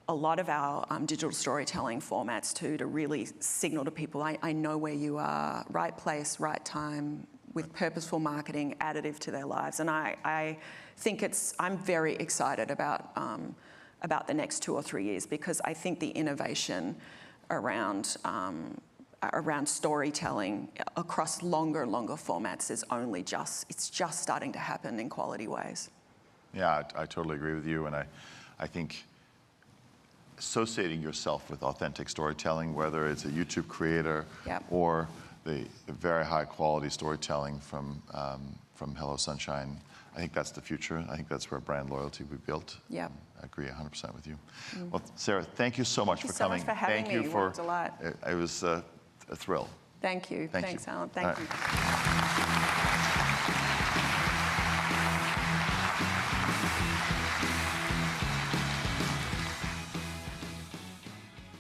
a lot of our digital storytelling formats too, to really signal to people, I know where you are, right place, right time, with purposeful marketing additive to their lives. And I think I'm very excited about the next 2 or 3 years, because I think the innovation around storytelling across longer and longer formats is it's just starting to happen in quality ways. Yeah, I totally agree with you, and I think associating yourself with authentic storytelling, whether it's a YouTube creator or the very high quality storytelling from Hello Sunshine, I think that's the future. I think that's where brand loyalty will be built. Yeah. I agree 100% with you. Well, Sarah, thank you so much for coming. Thank you so much for having me. Thank you for it was a lot. It was a thrill. Thank you. Thanks, Alan. Thank you.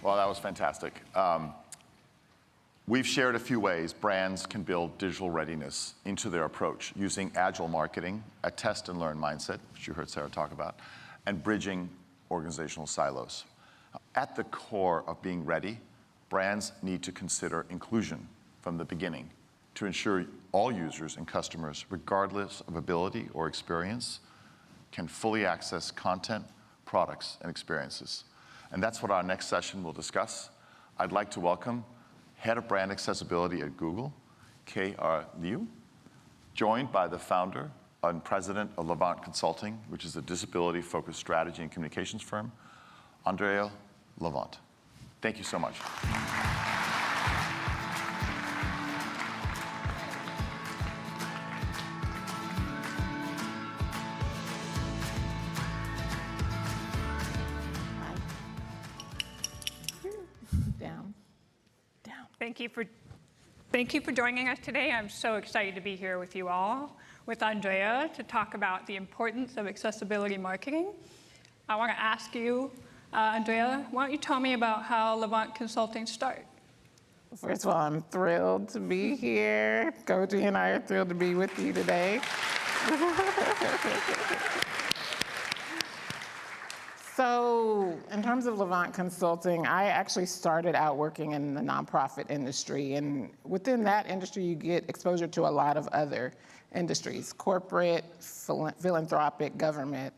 Well, that was fantastic. We've shared a few ways brands can build digital readiness into their approach using agile marketing, a test and learn mindset, which you heard Sarah talk about, and bridging organizational silos. At the core of being ready, brands need to consider inclusion from the beginning to ensure all users and customers, regardless of ability or experience, can fully access content, products, and experiences. And that's what our next session will discuss. I'd like to welcome Head of Brand Accessibility at Google, K.R. Liu, joined by the founder and president of Levant Consulting, which is a disability-focused strategy and communications firm, Andrea Levant. Thank you so much. Thank you for joining us today. I'm so excited to be here with you all, with Andrea, to talk about the importance of accessibility marketing. I want to ask you, Andrea, why don't you tell me about how Levant Consulting started? First of all, I'm thrilled to be here. Koji and I are thrilled to be with you today. So in terms of Levant Consulting, I actually started out working in the nonprofit industry. And within that industry, you get exposure to a lot of other industries, corporate, philanthropic, government.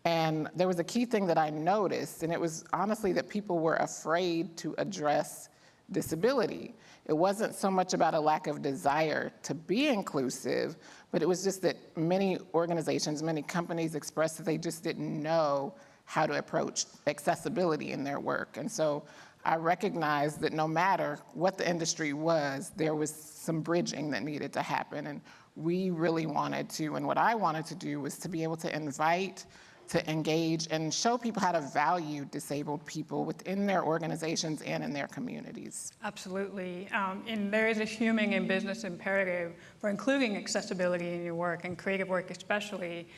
And there was a key thing that I noticed, and it was honestly that people were afraid to address disability. It wasn't so much about a lack of desire to be inclusive, but it was just that many organizations, many companies expressed that they just didn't know how to approach accessibility in their work. And so I recognized that no matter what the industry was, there was some bridging that needed to happen. And we really wanted to, and what I wanted to do was to be able to invite, to engage, and show people how to value disabled people within their organizations and in their communities. Absolutely. And there is a human and business imperative for including accessibility in your work, and creative work especially.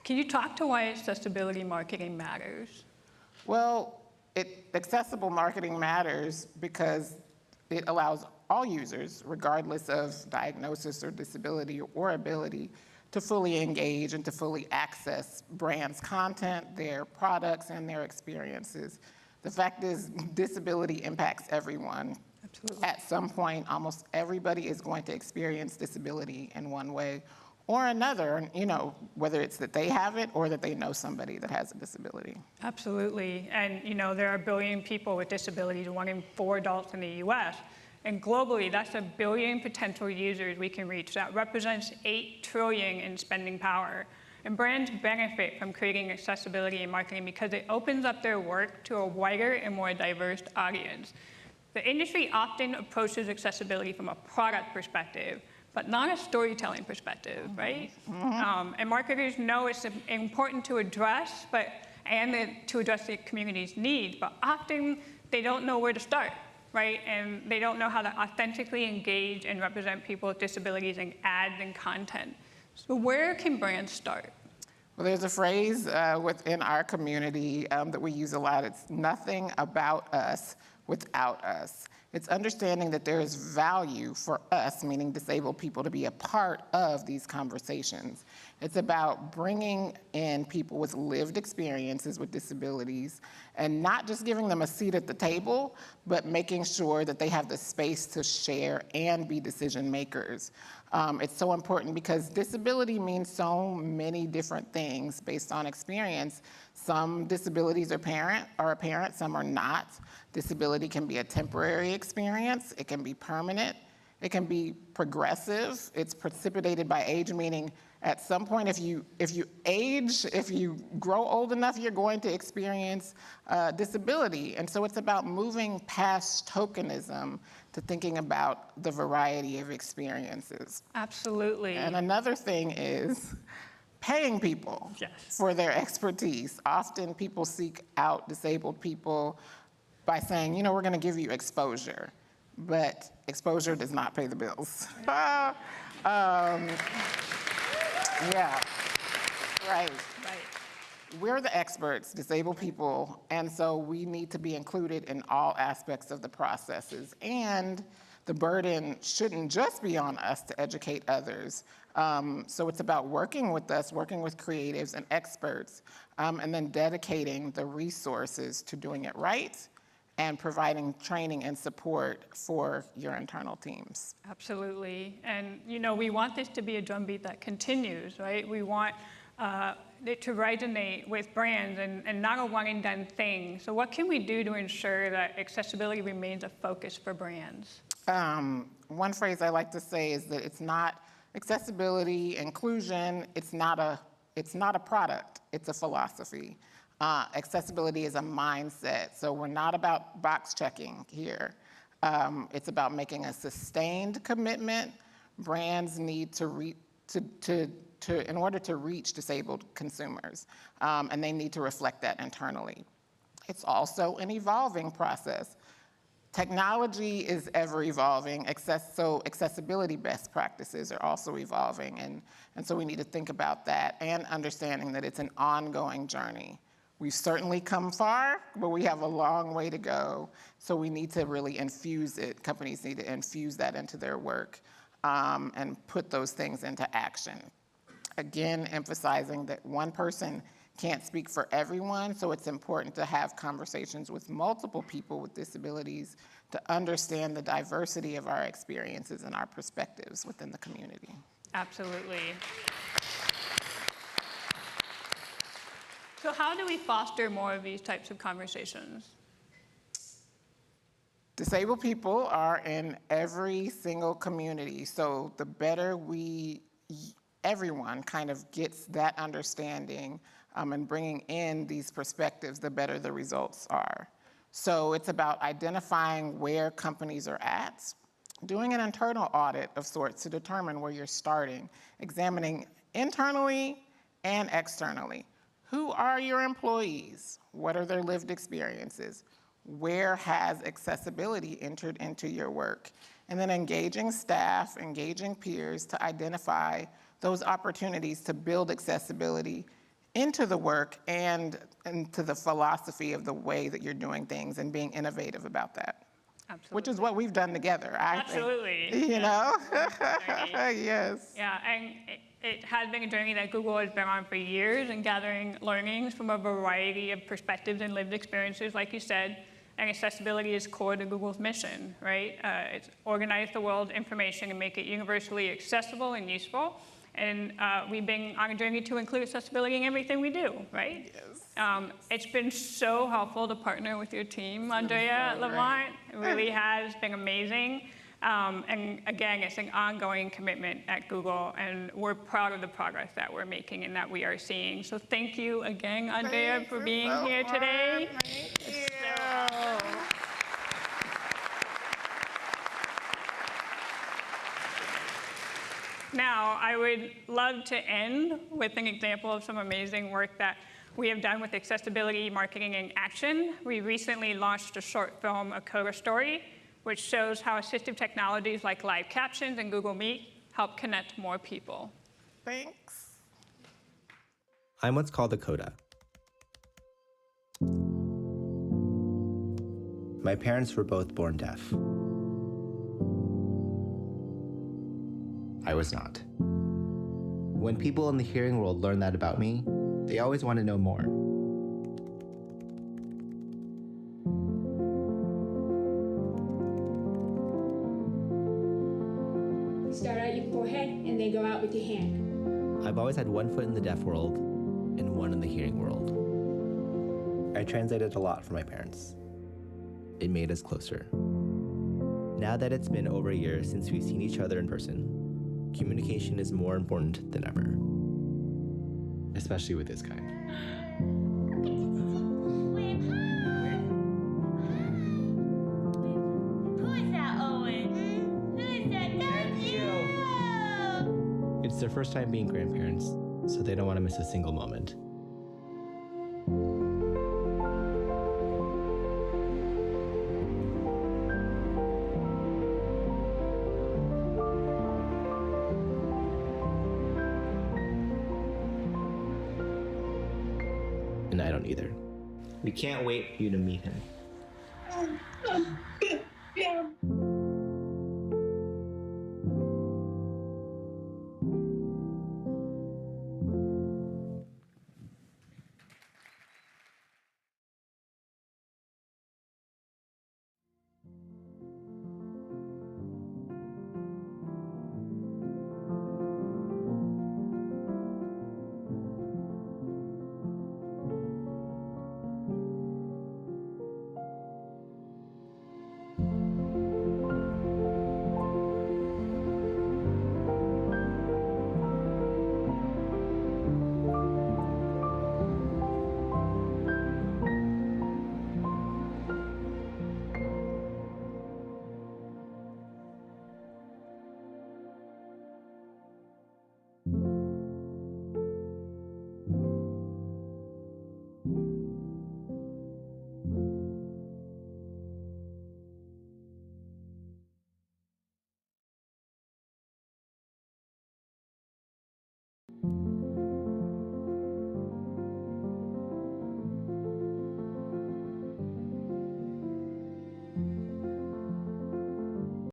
Can you talk to why accessibility marketing matters? Well, accessible marketing matters because it allows all users, regardless of diagnosis or disability or ability, to fully engage and to fully access brands' content, their products, and their experiences. The fact is, disability impacts everyone. Absolutely. At some point, almost everybody is going to experience disability in one way or another, whether it's that they have it or that they know somebody that has a disability. Absolutely. And there are 1 billion people with disabilities, 1 in 4 adults in the US. And globally, that's 1 billion potential users we can reach. That represents $8 trillion in spending power. And brands benefit from creating accessibility in marketing because it opens up their work to a wider and more diverse audience. The industry often approaches accessibility from a product perspective, but not a storytelling perspective, right? Mm-hmm. And marketers know it's important to address, to address the community's needs, but often they don't know where to start, right? And they don't know how to authentically engage and represent people with disabilities in ads and content. So where can brands start? Well, there's a phrase within our community that we use a lot. It's nothing about us without us. It's understanding that there is value for us, meaning disabled people, to be a part of these conversations. It's about bringing in people with lived experiences with disabilities and not just giving them a seat at the table, but making sure that they have the space to share and be decision makers. It's so important because disability means so many different things based on experience. Some disabilities are apparent, some are not. Disability can be a temporary experience, it can be permanent, it can be progressive. It's precipitated by age, meaning at some point if you age, if you grow old enough, you're going to experience disability. And so it's about moving past tokenism to thinking about the variety of experiences. Absolutely. And another thing is paying people for their expertise. Often people seek out disabled people by saying, we're going to give you exposure, but exposure does not pay the bills. Yeah, right. we're the experts, disabled people, and so we need to be included in all aspects of the processes. And the burden shouldn't just be on us to educate others. So it's about working with us, working with creatives and experts, and then dedicating the resources to doing it right and providing training and support for your internal teams. Absolutely. And, we want this to be a drumbeat that continues, right? We want it to resonate with brands and not a one and done thing. So what can we do to ensure that accessibility remains a focus for brands? One phrase I like to say is that it's not accessibility, inclusion, it's not a product, it's a philosophy. Accessibility is a mindset, so we're not about box checking here. It's about making a sustained commitment. Brands need to in order to reach disabled consumers, and they need to reflect that internally. It's also an evolving process. Technology is ever evolving, so accessibility best practices are also evolving, and so we need to think about that and understanding that it's an ongoing journey. We've certainly come far, but we have a long way to go, so we need to really infuse it. Companies need to infuse that into their work and put those things into action. Again, emphasizing that one person can't speak for everyone, so it's important to have conversations with multiple people with disabilities to understand the diversity of our experiences and our perspectives within the community. Absolutely. So how do we foster more of these types of conversations? Disabled people are in every single community, so the better everyone kind of gets that understanding and bringing in these perspectives, the better the results are. So it's about identifying where companies are at, doing an internal audit of sorts to determine where you're starting, examining internally and externally. Who are your employees? What are their lived experiences? Where has accessibility entered into your work? And then engaging staff, engaging peers to identify those opportunities to build accessibility into the work and into the philosophy of the way that you're doing things and being innovative about that. Absolutely. Which is what we've done together, I think. You know? Yes. Yeah, and it has been a journey that Google has been on for years and gathering learnings from a variety of perspectives and lived experiences, like you said, and accessibility is core to Google's mission, right? It's organize the world's information and make it universally accessible and useful. And we've been on a journey to include accessibility in everything we do, right? Yes. It's been so helpful to partner with your team, Andrea Levant. It really has been amazing. And again, it's an ongoing commitment at Google, and we're proud of the progress that we're making and that we are seeing. So thank you again, Andrea, for being here today. Thank you. Now, I would love to end with an example of some amazing work that we have done with accessibility marketing in action. We recently launched a short film, A Coda Story, which shows how assistive technologies like live captions and Google Meet help connect more people. Thanks. I'm what's called a coda. My parents were both born deaf. I was not. When people in the hearing world learn that about me, they always want to know more. You start out your forehead and then go out with your hand. I've always had one foot in the deaf world and one in the hearing world. I translated a lot for my parents. It made us closer. Now that it's been over a year since we've seen each other in person, communication is more important than ever, especially with this kind. Who is that, Owen? Who is that? Thank you. It's their first time being grandparents, so they don't want to miss a single moment. and I don't either. We can't wait for you to meet him.